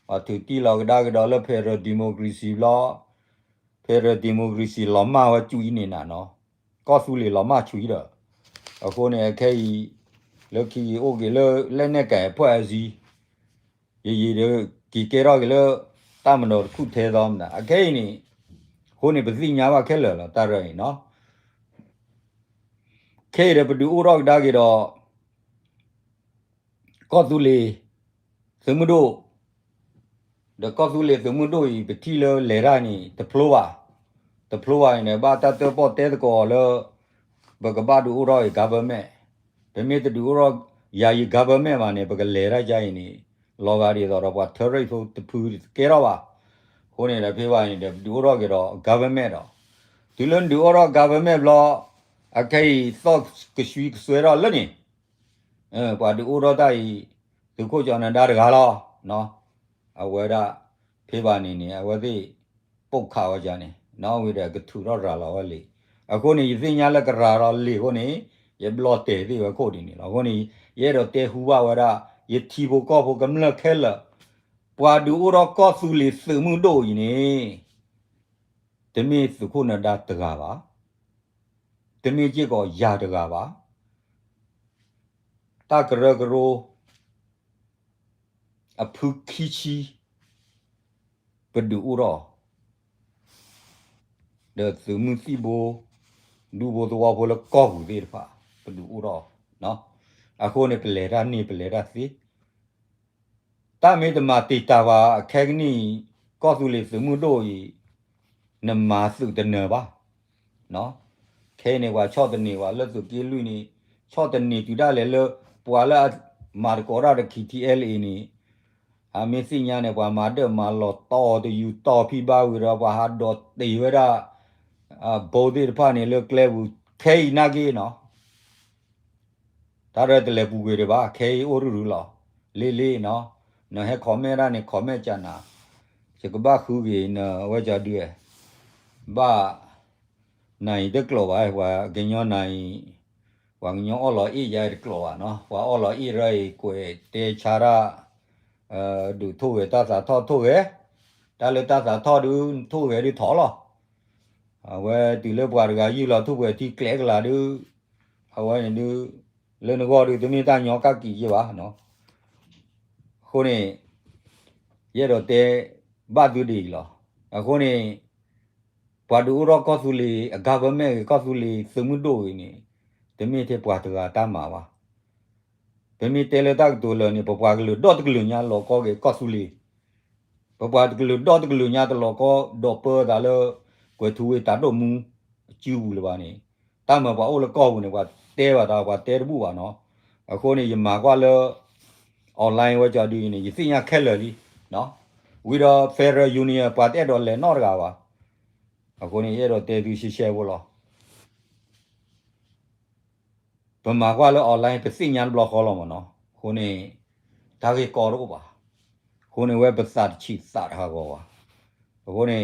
ဘာသူတီလာဒါကြတော့လောဖဲရဒီမိုကရေစီလောမဝကျူးနေတာနော်ကောဆူလီလောမချူတော့အခုနေခဲလော်ကီအိုကေလက်နဲ့ကဲဖွဲ့စီရေဒီကေရောကလောတမနော်ခုထဲတော့မှာအခဲနေခုနေပသိညာပါခဲလောတာရရင်နော်ခဲရပဒူဥရောဒါကေတော့ကောသူလေသမုဒိုဒကောသူလေသမုဒိုဤပတိလောလေရာနီတဖလိုဝါနေဘာတတပေါ်တဲကောလောဘကဘာဒူဥရော government ဗမေတဒူဥရောယာယီ government မှာနေဘကလေရာကြရင်နီလောဂါရီတော့ဘာ terrorist ဖို့တဖူကေရောပါခုနေလည်းဖေးပါရင်ဒူရောကေတော့ government တော့ဒီလွန်ဒူရော government လောအခိုင်သော့ကရွှီဆွဲတော့လည်းနေဘာဒူရောတိုင်ဒီကိုကြောင့်ဒါတကားလောနော်အဝဲရဖေးပါနေအဝဲသိပုတ်ခါဝကြနေနောက်ဝိရကထူတော့ရာလောလေအခုနေသိညာလက်ကရာရောလေခုနေရဘလော့တဲဒီဝခုဒီနေလောခုနေရဲတော့တဲဟူပါဝရယတီဘကောဘကမလခဲလပွာဒူရောကောဆူလီစမှုတို့ယနေတမေစုခုနဒါတကားပါတမေကြီးကောယာတကားပါတကရကရောအဖုခီချီပဒူရောเดซึมุสิโบดูโบตัวโบละก็หูดีป่ะปดูอุรอเนาะအခုနေပလေရာစီတာမေတမတိတာပါအခက်နီ告诉你什么都伊能马手的呢吧喏开呢话敲的呢话了就给lui呢敲的呢就ได้了ปัวละมาก็รา的 KTLA นี่อามีสิญาเนี่ยว่ามาเดมาลอต่อ的อยู่ต่อพี่บ้าวิราว่าหาดอตีเวลาโบดีพานี่เลิกแล้วแค่นักเนาะตาเรตเลปูเวรบ้าแค่โอรุลอเล่เนาะเนาะให้คอมเมราเนี่ยคอมเมจันนะจะก็บ้าคือวีเนาะว่าจะด้วยบ้าในเด็กกลัวว่าเกี่ยในว่าเงี้ยอ๋ออีใหญ่กลัวเนาะว่าอ๋ออีไรกวยเตชาระดูทุ่งตาสาทอทุ่งตาเลยตาสาทอดูทุ่งดูถอหรอว่าตีเล็บว่าก็ยี่หล่อทุ่งที่เกล็กละดูเอาไว้ดูเรื่องก็ดูตัวนี้ตาหยอกกี่จีวะเนาะคนนี้เยอะตัวเตะบ้าดูดีหรอคนนี้พอดูเราก็สุลีกับแม่ก็สุลีสมุดดูนี่แต่ไม่เทียบกับตัวตามมาวะแต่ไม่เตะตักตัวเลยนี่พอว่าก็เลยดอดก็เลยเนี่ยเราก็สุลีพอว่าก็เลยดอดก็เลยเนี่ยตัวเราก็ดอเปอร์แต่ละกวยทุ่งตาดมูจิวเลยว่านี่ตามมาว่าโอ้ละก็เนี่ยว่าเตะว่าตาว่าเตะระบุว่าเนาะคนนี้ยังมากว่าเลยออนไลน์ว่าจะดีนี่ยิ่งแค่เลยเนาะวิดาเฟเดอร์ยูเนียปาเตะดอลเลยนอร์กาวะคนนี้เอโรเตดูชิเชวลอประมาณว่าแล้วออนไลน์เป็นสิ่งยันบล็อกเขาลงมาเนาะคนนี้ถ้าเกิดก่อรู้ป่ะคนนี้เว็บสัตว์ชีสัตว์ฮะก็ว่าคนนี้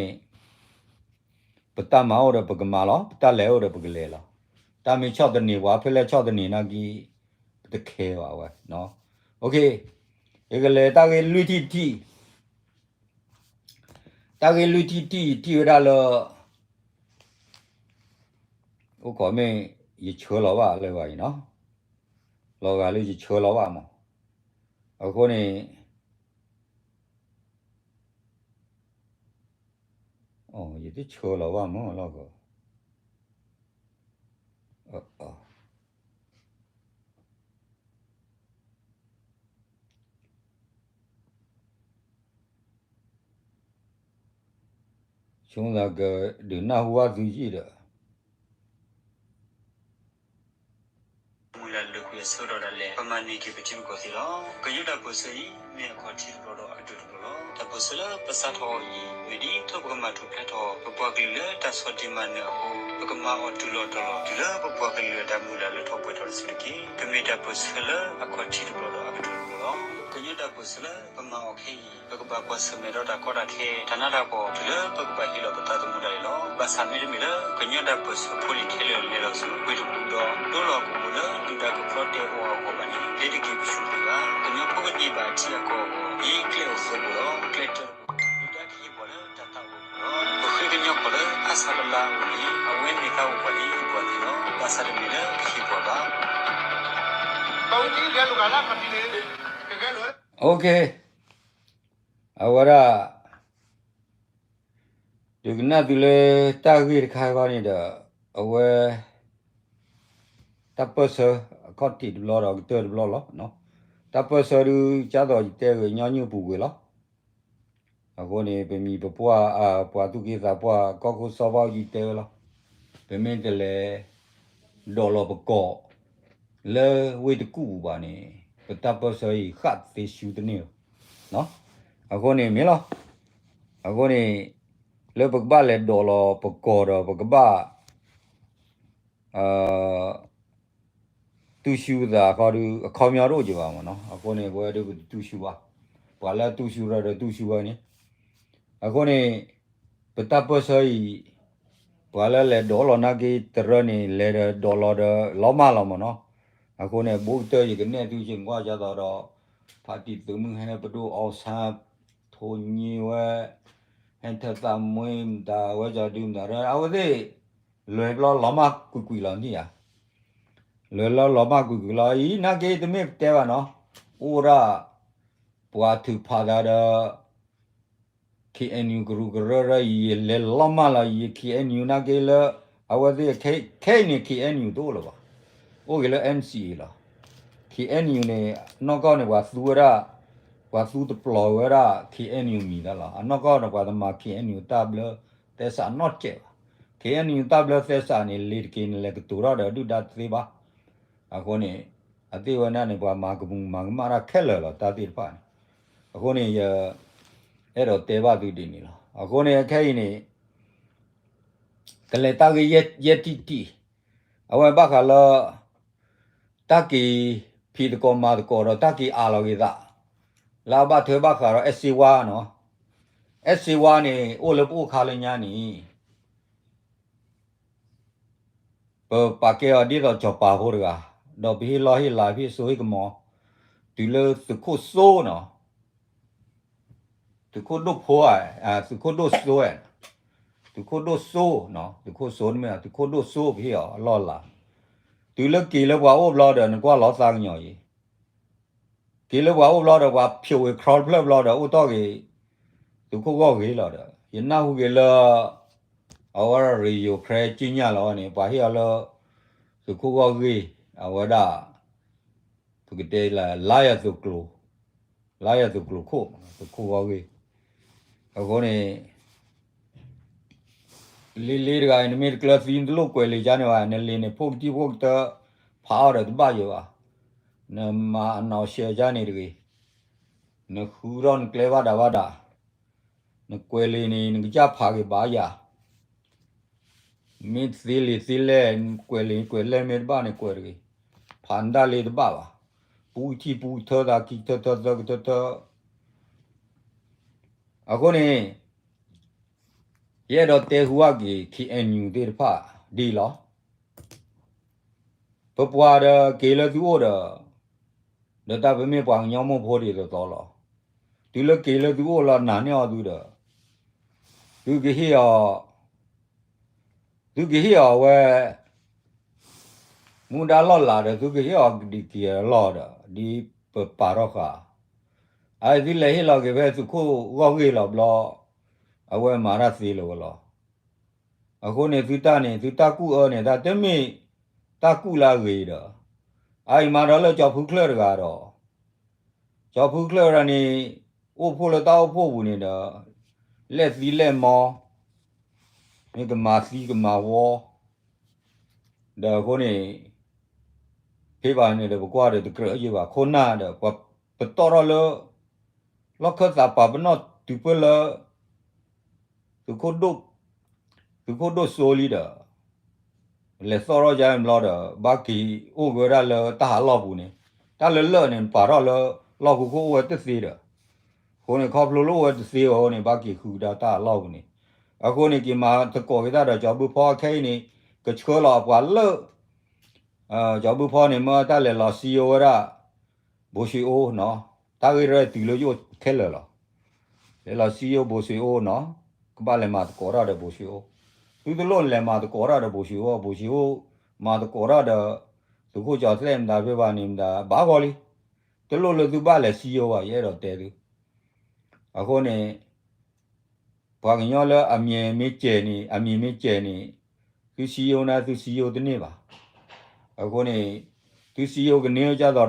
ปตามาเอาเรื่องปกมาล้อปตาเลี้ยวเรื่องปกเลี้ยล้อตามีชอบตัวนี้ว่าเพื่อนชอบตัวนี้นะกี่ปตะเคว่าเว้ยเนาะโอเคเอกเลยตาเกิดลุยที่ตาเกิดลุยที่เวลาเลยโอ้ก็ไม่ยิ่งเชื่อเราว่าเลยว่าเนาะเราก็เลยยิ่งเชื่อเราว่ามั้งคนนี้อ๋อยิ่งที่เชื่อเราว่ามั้งเราก็ช่วงนั้นก็เดินหน้าหัวจุยเลย
ဆိုတော့လည်းပမာဏကြီးပဲချင်းကိုစီတော့ကယူတာပုစရီမြေခေါ်ချီတော့အတူတူတော့တပုစလာပစထောဤဝီဒီထုတ်ပကမထုတ်ဖက်တော့ပပကလေးတဆောဒီမနဟိုပကမအတူလို့တော့ဒီလားပပကလေးတမူလာလို့ထုတ်ပွေတော့စကီကမေတာပုစလာအခေါ်ချီတော့အတူတူတော့ကယူတာပုစလာပမာโอเคပကပကွာစမေတော့တာခေါ်တာခဲတနာတာပေါ်ဒီလားပကပဟီလို့ပတာတမှုတယ်လို့ဘာသာမီမီလားကယူတာပုစဖိုလီခဲလို့လေလို့ဆိုဝီတူတော့တော့လို့ကိုလားဒီတာကိုဖတ်တယ်ဟောကိုပါနေလေဒီကိပရှုပါကညပကတိပါချီကိုဒီကလေးဆိုတော့ကလက်တော့ဒီတာကြီးပေါ်လာတတ်တော့ဘခိကညပေါ်လာအဆလလာဝီအဝင်းဒီကောက်ပေါ်လီပေါ်ဒီတော့ပါစရမီလာခိပေါ်ပါပေါင်းကြီးလည်းလူကလာမတိလေကဲလို့
Okay awara dugna dule tagir khaiwani da awe tapasa khoti lo ro te lo no tapasa du cha do te nya nyu pu we lo ako ni pe mi pe pwa pwa tu ki sa pwa ko ko so ba ji te lo pe me te le do lo pe ko le we de ku ba ni pe tapasa yi khat te shu de ni no ako ni me lo ako ni le pe ba le do lo pe ko ro pe baတူရှူတာခေါ်သူအခေါ်မြော်တို့ကြပါမနော်အခုနေဘွယ်တို့တူရှူပါဘာလဲတူရှူရတော့တူရှူပါနေအခုနေပတပစရီဘာလဲလေဒေါ်လာနာကြီးတရနေလေဒေါ်လာလောမလောမနော်အခုနေဘုတ်တဲရကနေတူချင်းကွာကြတော့ဖာတီသူမဟဲဘဒိုအောဆာထိုညီဝဲဟန်တသမွေးတာဝဲကြဒူးတာအဝသေးလွယ်လောမကွီလောနေရလောလောမကူကူလာဤနာကေတမေတဲပါနော်ဩရာပွားသူဖာဒါ KNU ဂရုဂရရဤလေလောမလာဤ KNU နာကေလအဝသေးခဲနေ KNU တို့လောပါဩကေလ NCA လား KNU နေနော်ကောနေပါသူရ ว่าสู้ตะปลอยเวลา KNU มีได้ละอันนั้นก็นะว่าแต่มา KNU ตับเลยแต่สารนอตเจ็บ KNU ตับเลยแต่สารนี่ลีดกินเลยก็ตัวเราเดี๋ยวดูดัดสิบ้าอ่ะคนนี้อาทิตย์วันนั้นเนี่ยว่ามากุมมาราแค่เลยละตัดที่ผ่านอ่ะคนนี้เราเตะบ้าดูดีนี่ละอ่ะคนนี้แค่นี้ก็เลยตากเย็ดที่เอาไว้บ้ากันละตากีพีดก็มาตะกอเราตากีอาเรากีตาลาบะเทบะคารา SC1 เนาะ SC1 นี่โอลปูคาเลญานี่เปปาเกอดีเราจอปาโหรกาดอบิลอฮิลาพิโซฮิกมอตุเลสุโคโซเนาะตุโคโดโพอ่ะตุโคโดโซตุโคโดโซเนาะตุโคโซนี่มั้ยตุโคโดโซพี่อ๋อลอละตุเลกีเลว่าโอบลอเดนกว่าลอซังหน่อยกีเลว่าโอบลอเดว่าผิวครอลเพลบลอเดอุตอกีตุโคก็กีลอเดยันนาฮูกีลเอาว่ารีโอเครจิญญาลอนี่ปะฮิอลตุโคก็กีเอาว่าดาตุกเตละลายตุกลูโคตุโคก็กีเอาคนนี้ลีรกาอินเมร์คลาสอินโลกเวลีจานว่าเนลีเนพวกที่พวกเตอพาวร์ดบ้าอยู่อ่ะเนมาหนาวเชียจานี่รีเนคูรอนเคลวาดาวาดาเนกเวลีนี่นกจับพากิบ้ายามิดซิเลนเกวเลเมดบ้านเนกเวรีพันดาลีดบ้าวะปูเธอดากิเธออ่ะคนนี้ये रोते हुआ कि KNU देर पा डी लो पपुआर केले दुओ दता बमे पांग न्यामो भोरी तो लो तिले केले दुओ ला नान्या दु दु के हिया वे मुंडा लो ला दु के हिया दी के लो दी पारो का ai di le hi lo ke ve su ko wo ge lo blo awe mara si lo lo ako ne tu ta ku o ne da te mi ta ku la ge da ai ma ro lo jo phu khle ga ro jo phu khle ra ni o pho lo ta o pho bu ni da le si le mo ni ke ma si ke ma wo da ko ni phe ba ni de kwa de de kre ye ba kho na de pa to ro lo lo kho sa pa ba no tu pe lo tu ko do so li da le so ro ja lo da ba ki o go ra lo ta lo bu ni ta lo ni pa ro lo ku ko we te si da ko ni kho lo we te si ho ni ba ki khu da ta lo bu ni a ko ni ki ma ta ko we da da jo bu pho khai ni ke chho lo pa lo jo bu pho ni ma ta le lo si o ra bo shi o no ta ge re ti lo yo khe lo le lo si o bo shi o no ka ba le ma ko ra de bo shi o tu de lo le ma ko ra de bo shi o ma ko ra de tu ko jo tlem da pe ba ni da ba go li te lo tu ba le si o wa ye ro te du a ko ne ba nyo le a mie mi che ni tu si o na tu si o de ni ba a ko ne tu si o ke ne ja do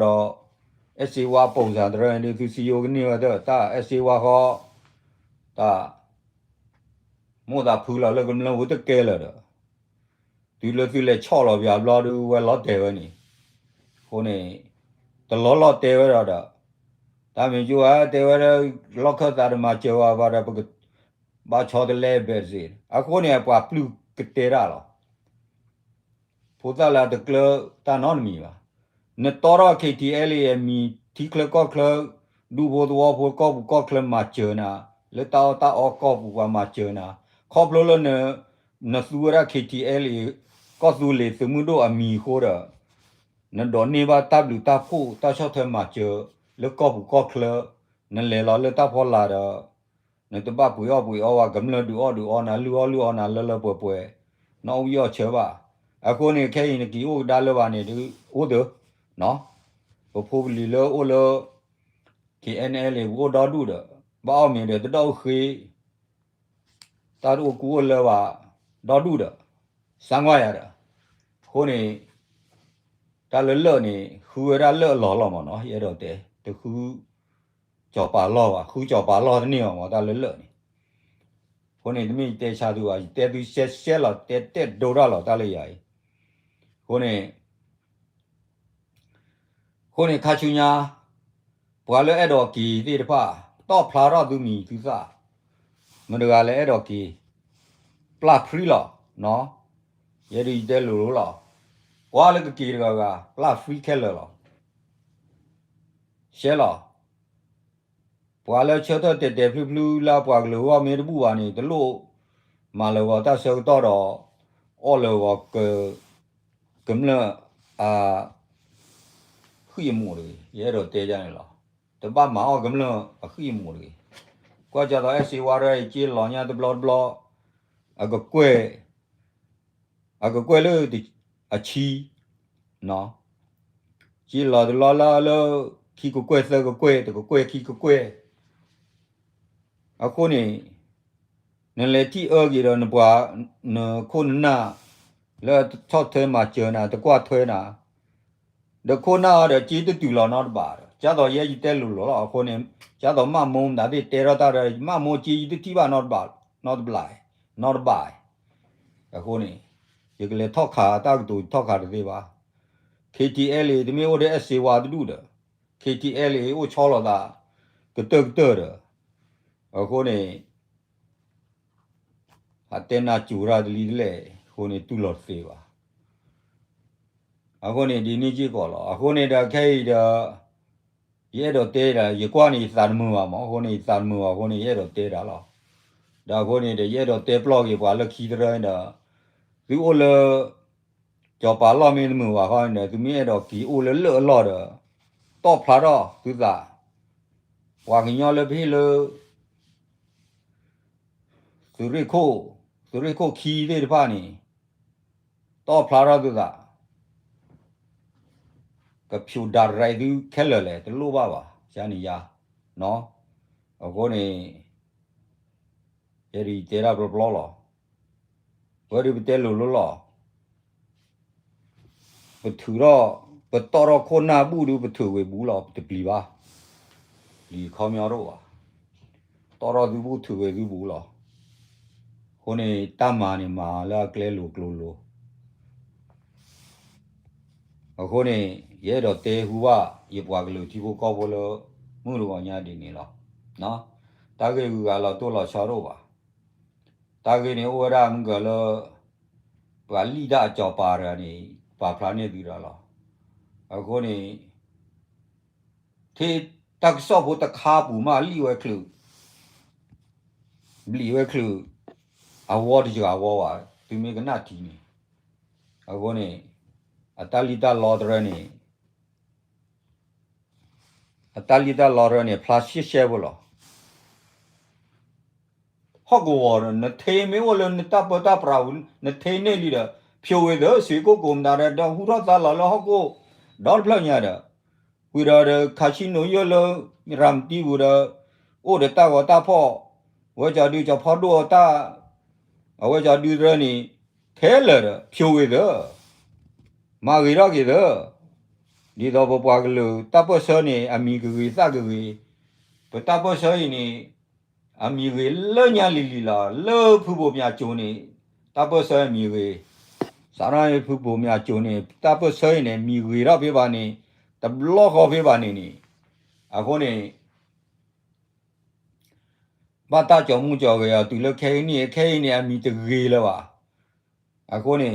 SC ဝါပုံစံတရနေသူစီယိုကနေတော့တာ SC ဝါဟောတာမို့တာဖူလာလည်းကမလို့ဝတ်ကဲလာတော့ဒီလိုသူလည်းချော့လို့ပြဘလာဒူဝဲလော့တယ်ဝနေခိုးနေတလောလော့တယ်ဝတော့ဒါမြင်ကျူဟာတယ်ဝလော့ခတ်တာမှာကျော်ပါတော့ဘာချော်တယ်လဲပဲစီအခုနေပွားပလူကတေရလောဖိုတာလာတကလတာနော်မီပါเนตอร์KTL มีที่เคลก็เคลดูโบตัวพวกก็เคลมาเจอนะแล้วตาออกก็พวกมาเจอนะครอบแล้วเนสูระ KTL ก็สูเลสมุดอมีโคระนั่นดอนนี่ว่าตาบลูตาผู้ตาชอบเธอมาเจอแล้วก็พวกก็เคลนั่นเลยเราเลยตาพอลาดนั่นตัวบ้าปุยอ้อว่ากำลังดูอ้อนะลู่อ้อนะเลป่วยน้องย่อเชื่อว่าอะคนนี้แค่ยินกี่โอ้ดาลวานี่ดูโอ้เด้อเนาะพอพูดลีเลโอเล KNL โอ้ดอดูเด้อบ้าเอาเมียเด้อดอเคยตาดูกูเลว่าดอดูเด้อสังวายาเด้อคนนี้ตาเลนี่คือราเลหล่อๆมั้งเนาะเยอะเด้อแต่คือ จอปลาล่อว่ะคู่จอปลาล่อนี่อ๋อตาเลอะนี่คนนี้มีเตชาดูอ่ะเตดูเชหรอเตโดราหรอตาเลยใหญ่คนนี้คาชุญาปวาเลอดอกีที่เดป่าต่อพลาราดูมีทุซ่ามันเดือเลอดอกีปลาฟรีหรอเนาะเยดีเดลูหรอว่าเลยก็กีก็ปลาฟรีแค่เลยหรอเชหรอปวาเลเชื่อเตพลูลาปวาเลว่าเมรบูวานี่ตโลมาเลว่าตาเสือต่อรออ้อเลว่ากำเนขึ้นมูเลยเยอะเตจังเลยหรอแต่บ้านมาเอากำเนขึ้นมูเลยก็จะต้องสิว่าอะไรจีหล่อเนี่ยตบล้อก็กล้วยเลยดิชีเนาะจีหล่อตล้อขี้ก็กล้วยเสือก็กล้วยแต่ก็กล้วยขี้ก็กล้วยคนนี้นั่นแหละที่กี่เราเนี่ยว่าเนี่ยคนน่ะแล้วชอบเธอมาเจอนะแต่กว่าเธอนะเด็กคนน่ะเดี๋ยวจีตัวเราหน้าบ้าจะต้องยังยิ่งเตลุหรอคนนี้จะต้องมามุมนั่นที่เตะเราตาเลยมามุมจีตัวที่บ้านหน้าบ้าหน้าบ้าหน้าบ้าคนนี้ยังเลยทอกขาตากตัวทอกขาได้ป่ะ KTL ที่มีโอเดสซีวาดูเด้อ KTL โอชอลดาก็เตอเด้อคนนี้ฮัตเตน่าจูราดลีเลยคนนี้ตุลอดเสียว่ะคนนี้ดีนี่จีก่อนละคนนี้เด็กแค่เด็กเยอะเตะละยี่กว่านี่สามมือว่ะมั้งคนนี้สามมือว่ะคนนี้เยอะเตะละละเด็กคนนี้เด็กเยอะเตะปลอกยี่กว่าแล้วขี้เดือดเด้อดูโอเลจอปลาล้อมีมือว่ะเขาเนี่ยดูมีเด็กขี้โอเลเลอะล้อเด้อต่อพลาดอ่ะคือจ้ะว่ากินยาเลยพี่เลยสุริโคขี้ได้หรือเปล่านี่ต่อพลาดอ่ะคือจ้ะก็ผิวดำไรดูแค่เลยแต่รู้ป่าวจานี่ยาเนาะคนนี้เจดีเจราบล้อหรอวันนี้ไปเตะลุหรอไปถือรอไปต่อรอคนหน้าบูดูไปถือไว้บูหรอไปปลีบ้าปลีเขาไม่เอาหรอวะต่อรอดูบูถือไว้ดูบูหรอคนนี้ตามมานี่มาแล้วเกลือลูคนนี้เยอะดอเตะหัวยี่ปวากลูที่พวกเขาบอกเลยมือรู้ว่าเนี่ยดีนี่หรอเนาะตาเกย์กูก็เราตัวเราชาโร่วะตาเกย์เนี่ยโอ้รามึงก็เลยว่าลีดาจอปารานี่ปาพลานี่ดีละล่ะคนนี้ที่ตักสอบตะขาปูมาลีไว้คลูอาวอร์ดจะอาวอร์ว่ะที่มีกันหน้าที่นี่คนนี้อัตลิตาลอดเรนี่อัตลิตาลอดเรนี่พลาสติกเชฟบ่ล่ะฮอกวอร์นเทมิวเลนตาปตาปราวุนเทเนลีดาพิวเวเดอร์สีโกกุมดาระดาฮูราตาลาลาฮอกโกดอลพลาญาดาวิราเดคาชิโนยลมิรามติวูดาโอเดตาวตาพ่อวจาดูจะพอดูตาวจาดูเรนี่เทเลอร์พิวเวเดอร์มาวิรากิเดอร์ดีดอปปากลูตาปเซนี่อามีกุยตากกุยปตาปเซนี่อามีกุยเลญาลิลีลาเลผู้บ่มีอาจูนี่ตาปเซมีกุยสารายผู้บ่มีอาจูนี่ตาปเซนี่มีกุยราเปบานี่ตะบล็อกออฟเปบานี่คนนี้บ้านตาจอมูจอกยาตุเลแค่นี้อามีตะเกยแล้วว่ะคนนี้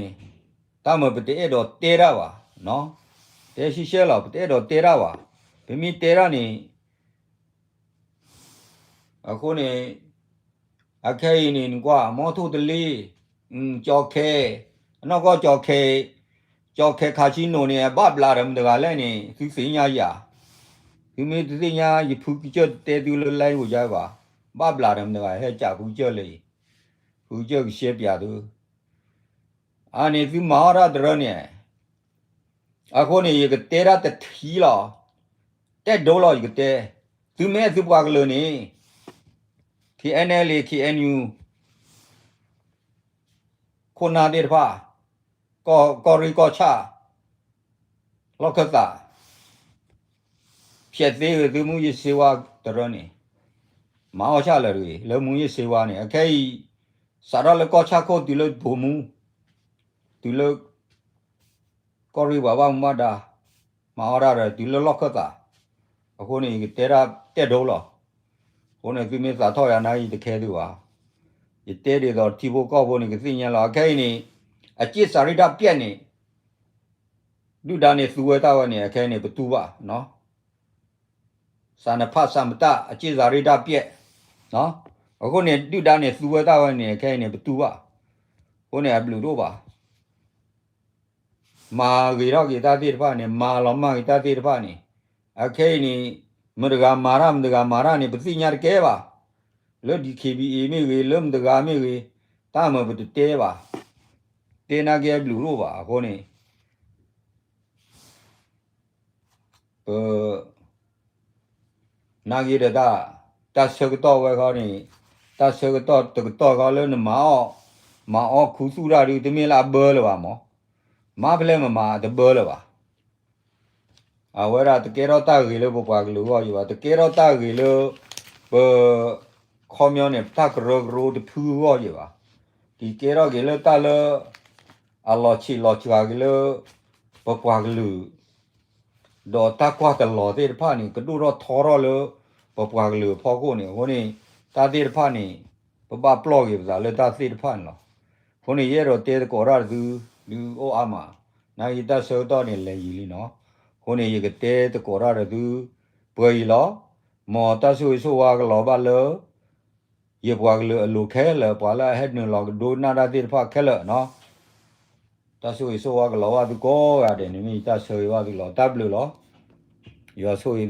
ตามมาปเตะดอเตระว่ะเนาะเตชิเชลาปเตะดอเตระว่ะเป็นมีเตระนี่คนนี้แค่นี้กว่ามอทุตลีจอแค่นอกก็จอแค่คาชิโนเนี่ยบ้าบลารมเดกาเลยนี่คือสิ่งยายาคือมีสิ่งยาอยู่ผู้กิจเตดูเลยไล่หัวใจว่ะบ้าบลารมเดกาให้จับผู้เจเลยผู้เจเสียบยาดูอันนี้คือมหาราชเนี่ยคนนี้ก็เตระแต่ทีละแต่โดละก็เตคือแม่คือว่ากันเลยนี่ที่ NLA ที่ NU คนนาเดรพาก็ริก็ชาล็อกตา ဖြစ်သေးသူမှုရစေဝါတော်နေမအောင်ချလာရည်လုံမှုရစေဝါနေအခဲစာရလကောချကိုဒီလိုဘုံမူဒီလိုကောရီဘာဘာမဒါမအော်ရဒီလိုလောက်ကတာအခုနေတဲရတက်တော့လောခုနေသူမစာထောက်ရနိုင်တခဲသူပါဒီတဲတွေတော့တီဘိုကောက်ဖို့နေကသိညာလောအခဲနေအကျစ်စာရိတပြက်နေလူဒါနေသူဝဲတာဝနေအခဲနေဘတူပါနော်စာနဖတ်စမတအကျစ်စာရိတပြက်နော်အခုနေလူဒါနေသူဝဲတာဝနေအခဲနေဘတူပါခုနေဘလူတော့ပါမာဂီရောဂီတာတိတဖာနေမာလောမဂီတာတိတဖာနေအခဲနေမဒဂါမာရမဒဂါမာရနေပသိညာကဲပါလောဒီ KBA မြေကြီးလုံဒဂါမြေကြီးတာမဘတတဲပါတေနာကဲဘလူတော့ပါခုနေနာဂီရတာတဆကတော့ဝဲခေါနေတဆကတော့တကတော့ကလည်းမောခုစုရာဒီတမင်လာဘောလပါမောမဖလဲမတဘောလပါအဝရတကေရောတာဂီလို့ပွားကလို့ရောယူပါတကေရောတာဂီလို့ခေါမျောနေတကရောတဖူရောယူပါဒီကေရောဂီလို့တာလို့အလောချီလောချွာဂီလို့ပွားကလို့ဒေါ်တာကွာတလောတဲ့ဖာနေကဒူရောထော်ရောလို့ပွားကလို့ဖောကိုနေဟိုနေတာတဲ့ဖာနေပပပလော့ကြီးပါလေတာတဲ့ဖာနော်ဟိုနေရဲတော့တဲကောရသူလူအိုအမနိုင်တဆောတော့နေလေကြီးလीနော်ဟိုနေရကတဲတကောရသူပွေလောမောတဆူဆိုဝါကလောပါလောရေပွားကလောအလူခဲလောပွာလာဟက်နလောဒိုနာတာတဲ့ဖာခဲလောနော်တဆူဆိုဝါကလောဝါသူကောရတယ်နေမိတဆောဝါသူလောတပ်လို့လောရောဆိုရည်